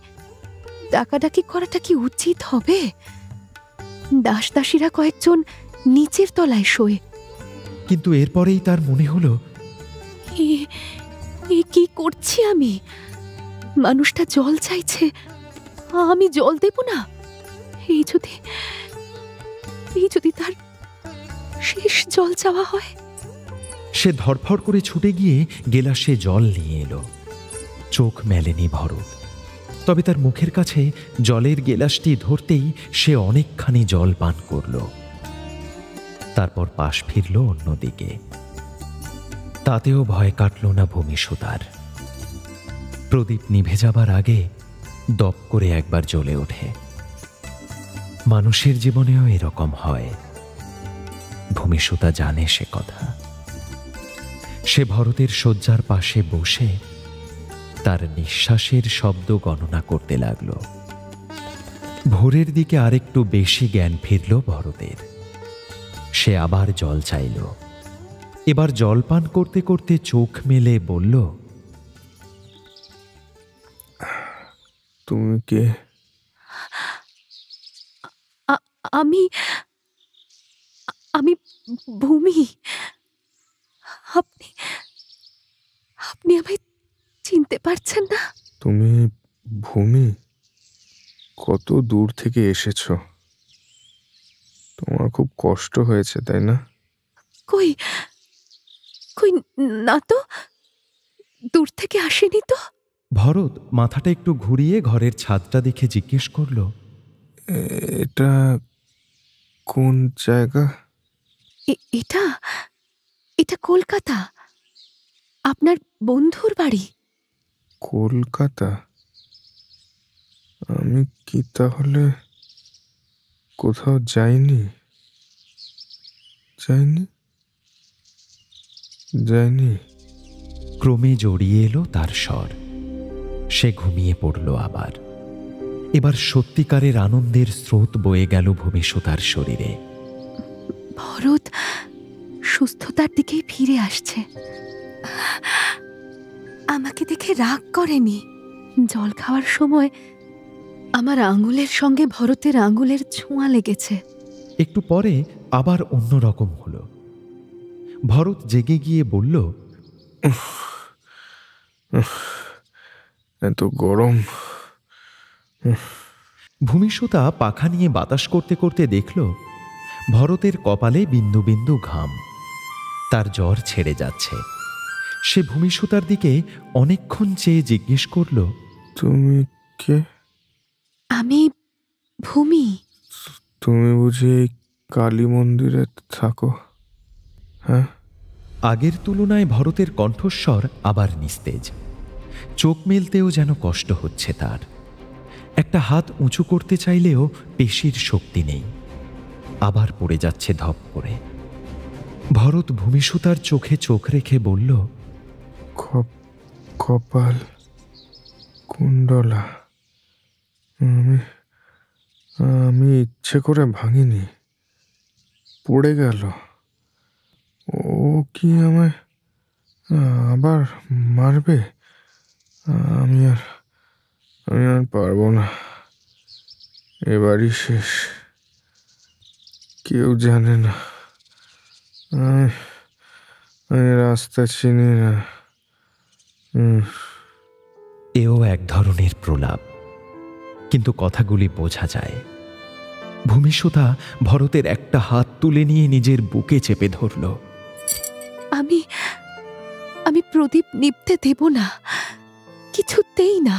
ডাকাডাকি করাটা কি উচিত হবে? দাসদাসীরা কয়েকজন নিচের তলায় শোয়। কিন্তু এরপরেই তার মনে হলো, এ কি করছি আমি? মানুষটা জল চাইছে, আমি জল দেব না? এই যদি তার শেষ জল চাওয়া হয়। সে ধড়ফড় করে ছুটে গিয়ে গেলাসে জল নিয়ে এলো। চোখ মেলেনি ভরত, তবে তার মুখের কাছে জলের গেলাসটি ধরতেই সে অনেকখানি জল পান করল। তারপর পাশ ফিরল অন্যদিকে। তাতেও ভয় কাটল না ভূমিসুতার। প্রদীপ নিভে যাবার আগে দপ করে একবার জ্বলে ওঠে। মানুষের জীবনেও এরকম হয়। ভূমিসুতা জানে সে কথা। সে ভরতের শয্যার পাশে বসে তার নিঃশ্বাসের শব্দ গণনা করতে লাগল। ভোরের দিকে আরেকটু বেশি জ্ঞান ফিরল ভরতের। সে আবার জল চাইল। এবার জল পান করতে করতে চোখ মেলে বলল, তুমি কে? আমি ভূমি। আপনি আমায় চিনতে পারছেন না? তুমি ভূমি? কত দূর থেকে এসেছো। তোমার খুব কষ্ট হয়েছে, তাই না? কই না তো, দূর থেকে আসেনি তো। ভরত মাথাটা একটু ঘুরিয়ে ঘরের ছাদটা দেখে জিজ্ঞেস করল, এটা কোন জায়গা? এটা কলকাতা, আপনার বন্ধুর বাড়ি। কলকাতা? আমি কি তাহলে কোথাও যাইনি? ক্রমে জড়িয়ে এলো তার স্বর। সে ঘুমিয়ে পড়ল আবার। এবার সত্যিকারের আনন্দের স্রোত বয়ে গেল ভূমিসুতার শরীরে। ভরত সুস্থতার দিকেই ফিরে আসছে। আমাকে দেখে রাগ করেনি। জল খাওয়ার সময় আমার আঙুলের সঙ্গে ভরতের আঙুলের ছোঁয়া লেগেছে। একটু পরে আবার অন্যরকম হলো। ভরত জেগে গিয়ে বলল, এত গরম। ভূমিসুতা পাখা নিয়ে বাতাস করতে করতে দেখল ভরতের কপালে বিন্দু বিন্দু ঘাম। তার জ্বর ছেড়ে যাচ্ছে। সে ভূমিসুতার দিকে অনেকক্ষণ চেয়ে জিজ্ঞেস করল, তুমি কে? আমি ভূমি। তুমি বুঝি এই কালী মন্দিরে থাকো? হ্যাঁ। আগের তুলনায় ভরতের কণ্ঠস্বর আবার নিস্তেজ। চোখ মেলতেও যেন কষ্ট হচ্ছে তার। একটা হাত উঁচু করতে চাইলেও পেশির শক্তি নেই, আবার পড়ে যাচ্ছে ধপ করে। ভরত ভূমিসুতার চোখে চোখ রেখে বলল, কপাল কুণ্ডলা, আমি ইচ্ছে করে ভাঙিনি, পড়ে গেল। ও কি আমায় আবার মারবে? আমি আর পারবো না, এবারই শেষ। কেউ জানে না, আমি রাস্তা চিনি না। এও এক ধরনের প্রলাপ, কিন্তু কথাগুলি বোঝা যায়। ভূমিসুতা ভরতের একটা হাত তুলে নিয়ে নিজের বুকে চেপে ধরল। আমি প্রদীপ নিভতে দেব না, কিছুতেই না।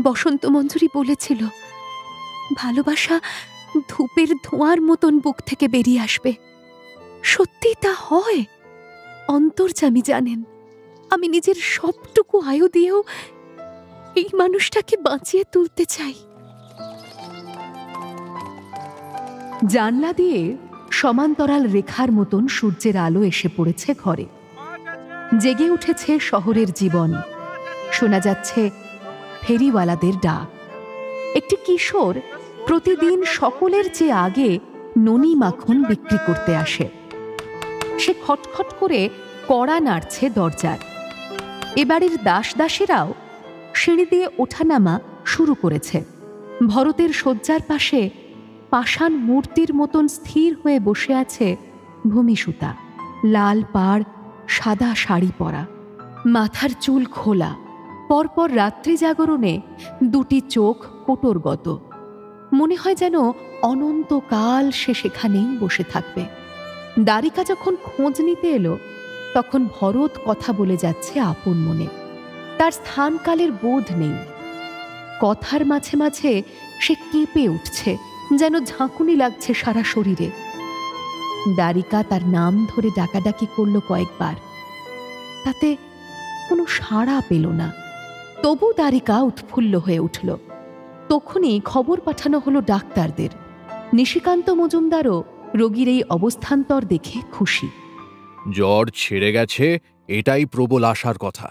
বসন্ত মঞ্জুরি বলেছিল, ভালোবাসা ধূপের ধোঁয়ার মতন বুক থেকে বেরিয়ে আসবে। সত্যি তা হয়। অন্তর্যামী জানেন, আমি নিজের সবটুকু আয়ু দিয়েও এই মানুষটাকে বাঁচিয়ে তুলতে চাই। জানলা দিয়ে সমান্তরাল রেখার মতন সূর্যের আলো এসে পড়েছে ঘরে। জেগে উঠেছে শহরের জীবন। শোনা যাচ্ছে ফেরিওয়ালাদের ডাক। একটি কিশোর প্রতিদিন সকলের চেয়ে আগে ননি মাখন বিক্রি করতে আসে। সে খটখট করে কড়া নাড়ছে দরজার। এবাড়ির দাস দাসীরাও সিঁড়ি দিয়ে ওঠানামা শুরু করেছে। ভরতের শয্যার পাশে পাষাণ মূর্তির মতন স্থির হয়ে বসে আছে ভূমিসুতা। লাল পাড়, সাদা শাড়ি পরা, মাথার চুল খোলা। পরপর রাত্রি জাগরণে দুটি চোখ কোটরগত। মনে হয় যেন অনন্তকাল সে সেখানেই বসে থাকবে। দ্বারিকা যখন খোঁজ নিতে এলো, তখন ভরত কথা বলে যাচ্ছে আপন মনে। তার স্থানকালের বোধ নেই। কথার মাঝে মাঝে সে কেঁপে উঠছে, যেন ঝাঁকুনি লাগছে সারা শরীরে। দ্বারিকা তার নাম ধরে ডাকাডাকি করল কয়েকবার, তাতে কোনো সাড়া পেল না। তবু দ্বারিকা উৎফুল্ল হয়ে উঠল। তখনই খবর পাঠানো হলো ডাক্তারদের। নিশিকান্ত মজুমদারও রোগীর এই অবস্থান্তর দেখে খুশি। জ্বর ছেড়ে গেছে, এটাই প্রবল আশার কথা।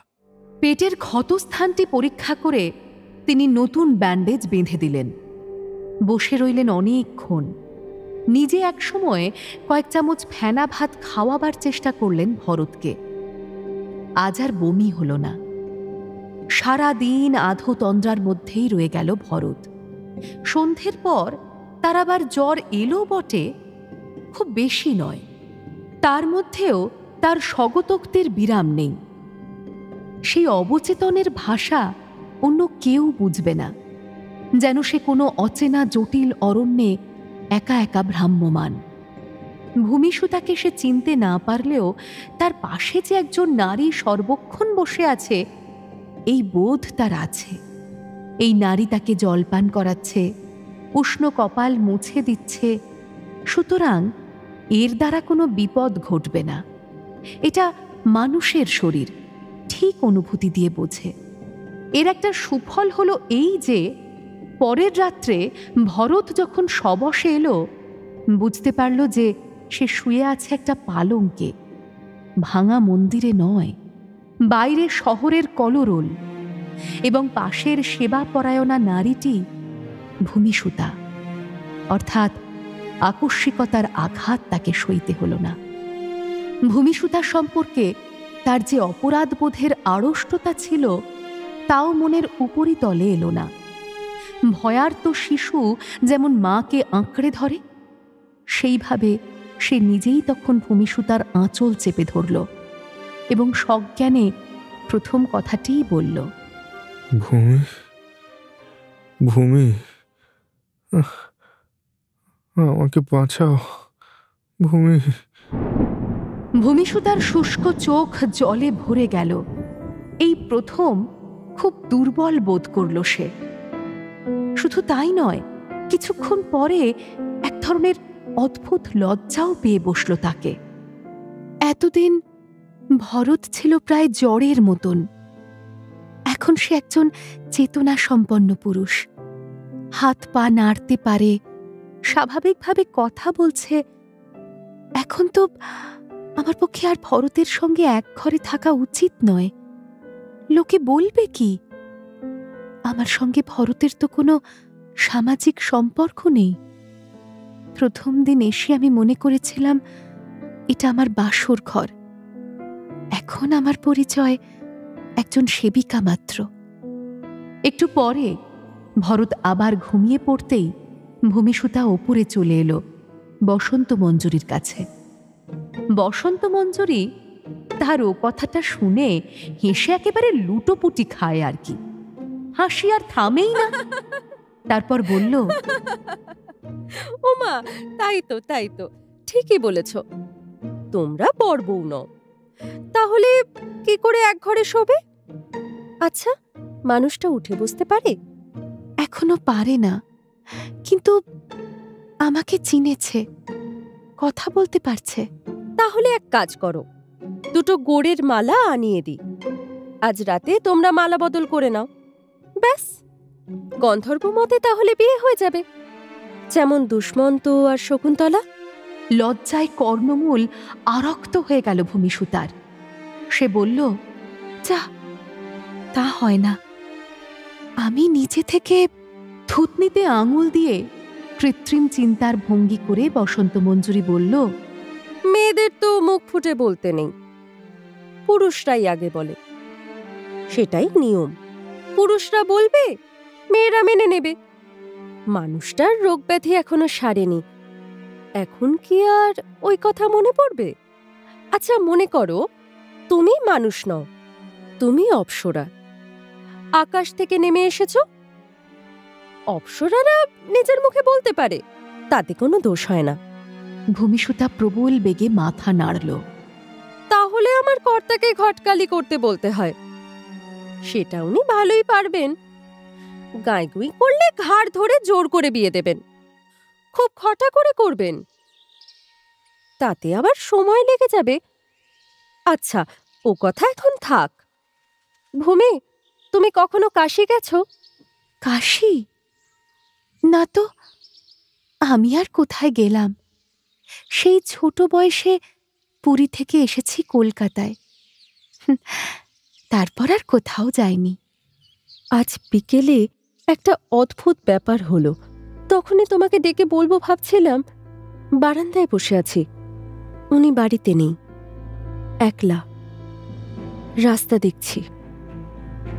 পেটের ক্ষতস্থানটি পরীক্ষা করে তিনি নতুন ব্যান্ডেজ বেঁধে দিলেন। বসে রইলেন অনেকক্ষণ। নিজে একসময় কয়েক চামচ ফেনা ভাত খাওয়াবার চেষ্টা করলেন ভরতকে। আজ আর বমি হল না। সারাদিন আধো তন্দ্রার মধ্যেই রয়ে গেল ভরত। সন্ধ্যের পর তার আবার জ্বর এলো বটে, খুব বেশি নয়। তার মধ্যেও তার স্বগতোক্তির বিরাম নেই। সেই অবচেতনের ভাষা অন্য কেউ বুঝবে না, যেন সে কোনো অচেনা জটিল অরণ্যে একা একা ভ্রাম্যমান। ভূমিসুতাকে সে চিনতে না পারলেও তার পাশে যে একজন নারী সর্বক্ষণ বসে আছে, এই বোধ তার আছে। এই নারী তাকে জলপান করাচ্ছে, উষ্ণ কপাল মুছে দিচ্ছে। সুতরাং এর দ্বারা কোনো বিপদ ঘটবে না। এটা মানুষের শরীর, ঠিক অনুভূতি দিয়ে বোঝে। এর একটা সুফল হলো এই যে, পরের রাত্রে ভরত যখন সবশে এলো, বুঝতে পারল যে সে শুয়ে আছে একটা পালঙ্কে, ভাঙা মন্দিরে নয়, বাইরে শহরের কলরোল। এবং পাশের সেবাপরায়ণা নারীটি ভূমিসুতা, অর্থাৎ আকস্মিকতার আঘাত তাকে সইতে হল না। ভূমিসুতা সম্পর্কে তার যে অপরাধবোধের আড়ষ্টতা ছিল, তাও মনের উপরিতলে এলো না। ভয়ার্ত শিশু যেমন মাকে আঁকড়ে ধরে, সেইভাবে সে নিজেই তখন ভূমিসুতার আঁচল চেপে ধরল এবং সজ্ঞানে প্রথম কথাটিই বলল, ভূমি, ভূমি, আমাকে বাঁচাও ভূমি। ভূমিসুতার শুষ্ক চোখ জলে ভরে গেল। এই প্রথম খুব দুর্বল বোধ করল সে। শুধু তাই নয়, কিছুক্ষণ পরে এক ধরনের অদ্ভুত লজ্জাও পেয়ে বসল তাকে। এতদিন ভরত ছিল প্রায় জড়ের মতন, এখন সে একজন চেতনা সম্পন্ন পুরুষ। হাত পা নাড়তে পারে, স্বাভাবিকভাবে কথা বলছে। এখন তো আমার পক্ষে আর ভরতের সঙ্গে এক ঘরে থাকা উচিত নয়। লোকে বলবে কি? আমার সঙ্গে ভরতের তো কোনো সামাজিক সম্পর্ক নেই। প্রথম দিন এসে আমি মনে করেছিলাম এটা আমার বাসর ঘর। এখন আমার পরিচয় একজন সেবিকা মাত্র। একটু পরে ভরত আবার ঘুমিয়ে পড়তেই ভূমিসুতা ওপরে চলে এলো বসন্ত মঞ্জুরির কাছে। বসন্ত মঞ্জুরি তার ও কথাটা শুনে হেসে একেবারে লুটোপুটি খায় আর কি। হাসি আর থামেই না। তারপর বলল, ওমা, তাই তো ঠিকই বলেছ। তোমরা বর বউ নও, তাহলে কি করে এক ঘরে শোবে? আচ্ছা, মানুষটা উঠে বসতে পারে? এখনো পারে না, কিন্তু আমাকে চিনেছে, কথা বলতে পারছে। তাহলে এক কাজ করো, দুটো গোড়ের মালা আনিয়ে দিই। আজ রাতে তোমরা মালা বদল করে নাও, ব্যাস গন্ধর্ব মতে তাহলে বিয়ে হয়ে যাবে, যেমন দুষ্মন্ত আর শকুন্তলা। লজ্জায় কর্ণমূল আরক্ত হয়ে গেল ভূমিসুতার। সে বলল, যা, তা হয় না। আমি নিচে থেকে থুতনিতে আঙুল দিয়ে কৃত্রিম চিন্তার ভঙ্গি করে বসন্ত মঞ্জুরি বলল, মেয়েদের তো মুখ ফুটে বলতে নেই, পুরুষরাই আগে বলে, সেটাই নিয়ম। পুরুষরা বলবে, মেয়েরা মেনে নেবে। মানুষটার রোগ ব্যাধি এখনো সারেনি, এখন কি আর ওই কথা মনে পড়বে? আচ্ছা, মনে করো তুমি মানুষ নও, তুমি অপ্সরা, আকাশ থেকে নেমে এসেছো। অপ্সরারা নিজের মুখে বলতে পারে, তাতে কোনো দোষ হয় না। ভূমিসুতা প্রবল বেগে মাথা নাড়ল। তাহলে আমার কর্তাকে ঘটকালি করতে বলতে হয়, সেটা উনি ভালোই পারবেন। গাঁইগুই করলে ঘাড় ধরে জোর করে বিয়ে দেবেন, খুব খটা করে করবেন, তাতে আবার সময় লেগে যাবে। আচ্ছা, ও কথা এখন থাক। ভূমি, তুমি কখনো কাশী গেছো? কাশী? না তো, আমি আর কোথায় গেলাম। সেই ছোট বয়সে পুরী থেকে এসেছি কলকাতায়, তারপর আর কোথাও যাইনি। আজ বিকেলে একটা অদ্ভুত ব্যাপার হলো, তখনই তোমাকে ডেকে বলবো ভাবছিলাম। বারান্দায় বসে আছি, উনি বাড়িতে নেই, একলা। রাস্তা দেখছি,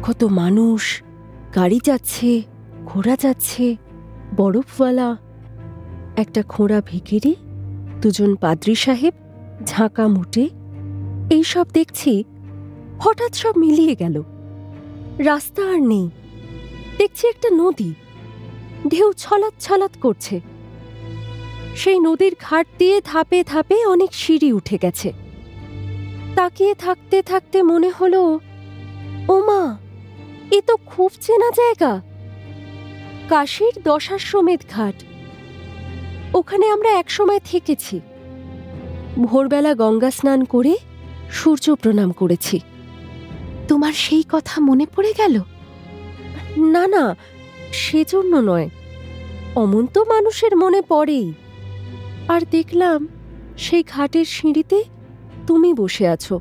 কত মানুষ, গাড়ি যাচ্ছে, ঘোড়া যাচ্ছে, বরফওয়ালা, একটা খোঁড়া ভিখিরি, দুজন পাদ্রী সাহেব, ঝাঁকা মুটে, এইসব দেখছি। হঠাৎ সব মিলিয়ে গেল। রাস্তা আর নেই, দেখছি একটা নদী, ঢেউ ছলাৎ ছলাৎ করছে। সেই নদীর ঘাট দিয়ে ধাপে ধাপে অনেক সিঁড়ি উঠে গেছে। তাকিয়ে থাকতে থাকতে মনে হলো, ওমা, এ তো খুব চেনা জায়গা, কাশীর দশাশ্বমেধ ঘাট। ওখানে আমরা একসময় থেকেছি। ভোরবেলা গঙ্গা স্নান করে সূর্য প্রণাম করেছি। তোমার সেই কথা মনে পড়ে গেল? না না, সেজন্য নয়, অমন তো মানুষের মনে পড়েই। আর দেখলাম সেই ঘাটের সিঁড়িতে তুমি বসে আছো,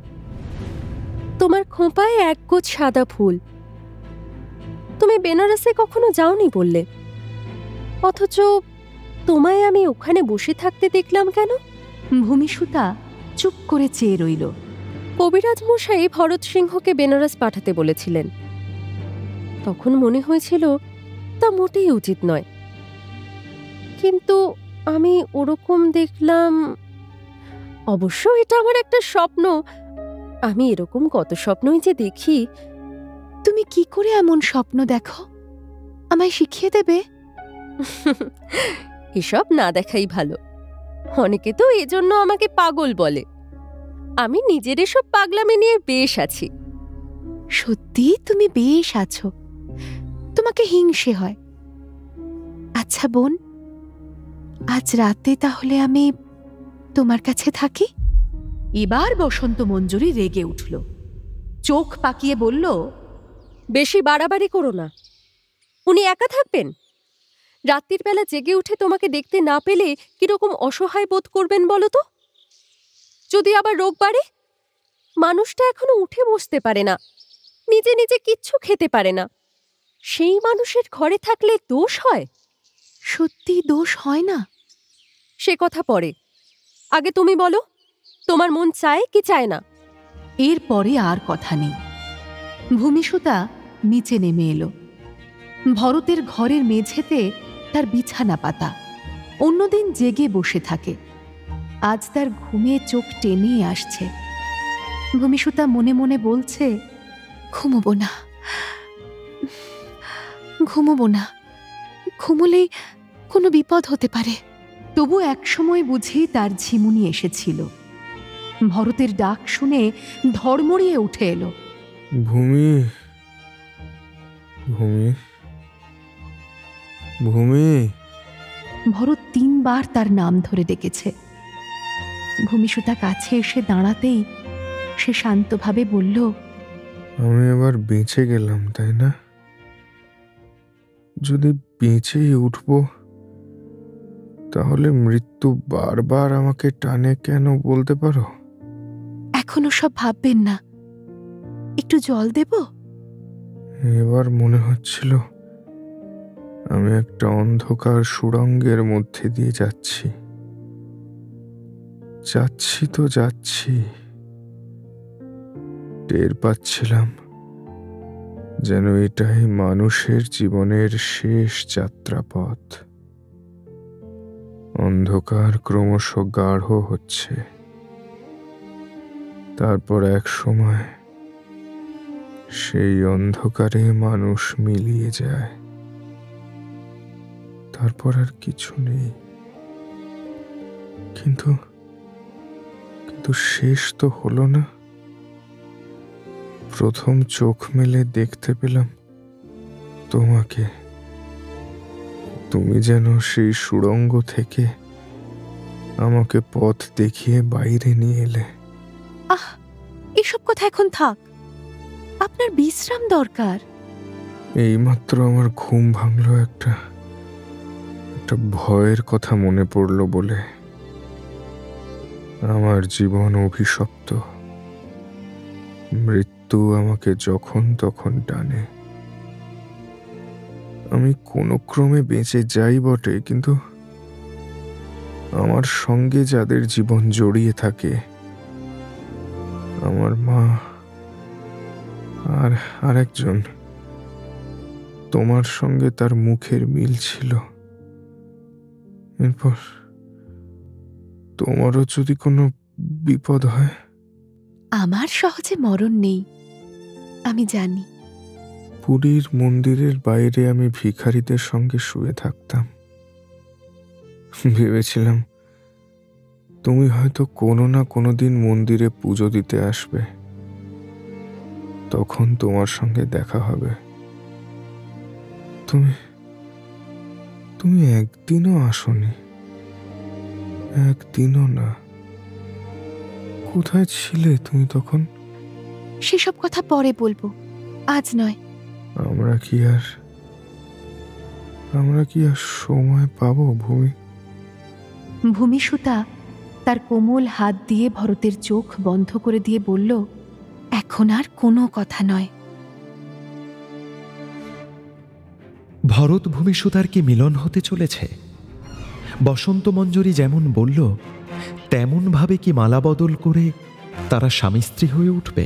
তোমার খোঁপায় একগোছ সাদা ফুল। তুমি বেনারসে কখনো যাওনি বললে, অথচ তোমায় আমি ওখানে বসে থাকতে দেখলাম কেন? ভূমিসুতা চুপ করে চেয়ে রইল। কবিরাজ মশাই ভরত সিংহকে বেনারস পাঠাতে বলেছিলেন। তখন মনে হয়েছিল তা মোটেই উচিত নয়, কিন্তু আমি ওরকম দেখলাম। অবশ্য এটা আমার একটা স্বপ্ন, আমি এরকম কত স্বপ্নই যে দেখি। তুমি কি করে এমন স্বপ্ন দেখো? আমায় শিখিয়ে দেবে? এসব না দেখাই ভালো, অনেকে তো এজন্য আমাকে পাগল বলে। আমি নিজের এসব পাগলামি নিয়ে বেশ আছি। সত্যি তুমি বেশ আছো, তোমাকে হিংসে হয়। আচ্ছা বোন, আজ রাতে তাহলে আমি তোমার কাছে থাকি? এবার বসন্ত মঞ্জুরি রেগে উঠল, চোখ পাকিয়ে বলল, বেশি বাড়াবাড়ি করো না। উনি একা থাকবেন? রাত্রির বেলা জেগে উঠে তোমাকে দেখতে না পেলে কিরকম অসহায় বোধ করবেন বলো তো? যদি আবার রোগ বাড়ে? মানুষটা এখনো উঠে বসতে পারে না, নিজে নিজে কিচ্ছু খেতে পারে না। সেই মানুষের ঘরে থাকলে দোষ হয়? সত্যি দোষ হয় না? সে কথা পরে, আগে তুমি বলো, তোমার মন চায় কি চায় না? এরপরে আর কথা নেই। ভূমিসুতা নিচে নেমে এলো। ভরতের ঘরের মেঝেতে তার বিছানা পাতা, অন্যদিন জেগে বসে থাকে। আজ তার ঘুমে চোখ টেনে আসছে। ভূমিসুতা মনে মনে বলছে, ঘুমোবো না, ঘুমোবো না, ঘুমোলেই কোনো বিপদ হতে পারে। তবু একসময় বুঝি তার ঝিমুনি এসেছিল। ভরতের ডাক শুনে ধড়মড়িয়ে উঠে এলো। ভূমি, ভূমি, ভূমি। ভরত 3 বার তার নাম ধরে ডেকেছে। ভূমিসুতা কাছে এসে দাঁড়াতেই সে শান্তভাবে বলল, আমি এবার বেঁচে গেলাম, তাই না? যদি বেঁচেই উঠব, তাহলে মৃত্যু বারবার আমাকে টানে কেন বলতে পারো? এখনো সব ভাববেন না, একটু জল দেব? এবার মনে হচ্ছিল আমি একটা অন্ধকার সুড়ঙ্গের মধ্যে দিয়ে যাচ্ছি। যাচ্ছি তো যাচ্ছি, টের পাচ্ছিলাম যেন এটাই মানুষের জীবনের শেষ যাত্রাপথ। অন্ধকার ক্রমশ গাঢ় হচ্ছে, তারপর এক সময় সেই অন্ধকারে মানুষ মিলিয়ে যায়, তারপর আর কিছু নেই। কিন্তু শেষ তো হলো না। প্রথম চোখ মেলে দেখতে পেলাম তোমাকে। তুমি যেন সেই সুড়ঙ্গ থেকে আমাকে পথ দেখিয়ে বাইরে নিয়ে এলে। আহ, এসব কথা এখন থাক, আপনার বিশ্রাম দরকার। এইমাত্র আমার ঘুম ভাঙলো একটা ভয়ের কথা মনে পড়ল বলে। আমার জীবন অভিশপ্ত, মৃত্যু আমাকে যখন তখন টানে। আমি কোনো ক্রমে বেঁচে যাই বটে, কিন্তু আমার সঙ্গে যাদের জীবন জড়িয়ে থাকে, আমার মা আর একজন, তোমার সঙ্গে তার মুখের মিল ছিল। এরপর তোমারও যদি কোনো বিপদ হয়? আমার সহজে মরণ নেই, আমি জানি। পুরীর মন্দিরের বাইরে আমি ভিখারিদের সঙ্গে শুয়ে থাকতাম। ভেবেছিলাম তুমি হয়তো কোনো না কোনো দিন মন্দিরে পুজো দিতে আসবে, তখন তোমার সঙ্গে দেখা হবে। তুমি একদিনও আসোনি, একদিনও না। কোথায় ছিলে তুমি তখন? সেসব কথা পরে বলবো, আজ নয়। আমরা কি আর সময় পাবো ভূমি? ভূমিসুতা তার কোমল হাত দিয়ে ভরতের চোখ বন্ধ করে দিয়ে বলল, এখন আর কোনো কথা নয়। ভরত ভূমিসুতার কি মিলন হতে চলেছে? বসন্ত মঞ্জুরি যেমন বলল, তেমনভাবে কি মালা বদল করে তারা স্বামী স্ত্রী হয়ে উঠবে?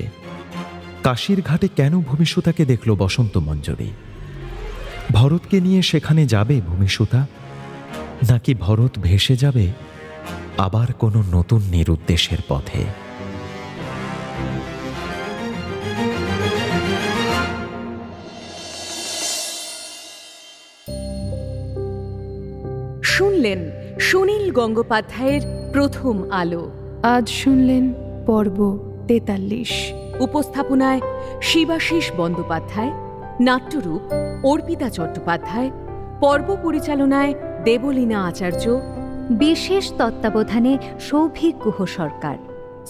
কাশীর ঘাটে কেন ভূমিসুতাকে দেখল বসন্ত মঞ্জুরি? ভরতকে নিয়ে সেখানে যাবে ভূমিসুতা, নাকি ভরত ভেসে যাবে আবার কোনো নতুন নিরুদ্দেশের পথে? শুনলেন সুনীল গঙ্গোপাধ্যায়ের প্রথম আলো। আজ শুনলেন পর্ব ৪৩। উপস্থাপনায় শিবাশিস বন্দ্যোপাধ্যায়, নাট্যরূপ অর্পিতা চট্টোপাধ্যায়, পর্ব পরিচালনায় দেবলীনা আচার্য, বিশেষ তত্ত্বাবধানে সৌভিক গুহ সরকার,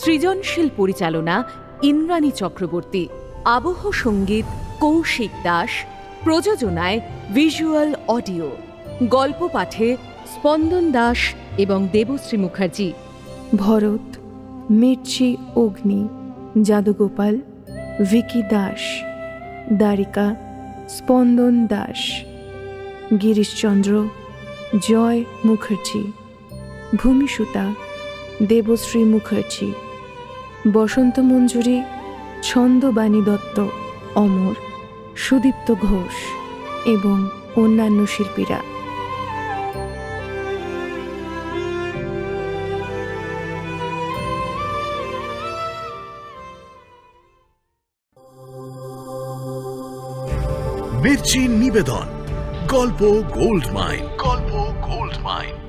সৃজনশীল পরিচালনা ইন্দ্রাণী চক্রবর্তী, আবহ সঙ্গীত কৌশিক দাস, প্রযোজনায় ভিজুয়াল অডিও, গল্প পাঠে স্পন্দন দাস এবং দেবশ্রী মুখার্জি। ভরত মির্চি অগ্নি, যাদুগোপাল ভিকি দাস, দ্বারিকা স্পন্দন দাস, গিরিশচন্দ্র জয় মুখার্জি, ভূমিসুতা দেবশ্রী মুখার্জি, বসন্ত মঞ্জুরি ছন্দবাণী দত্ত, অমর, সুদীপ্ত ঘোষ এবং অন্যান্য শিল্পীরা। মির্চি নিবেদন, গল্প গোল্ড মাইন। গল্প গোল্ড মাইন।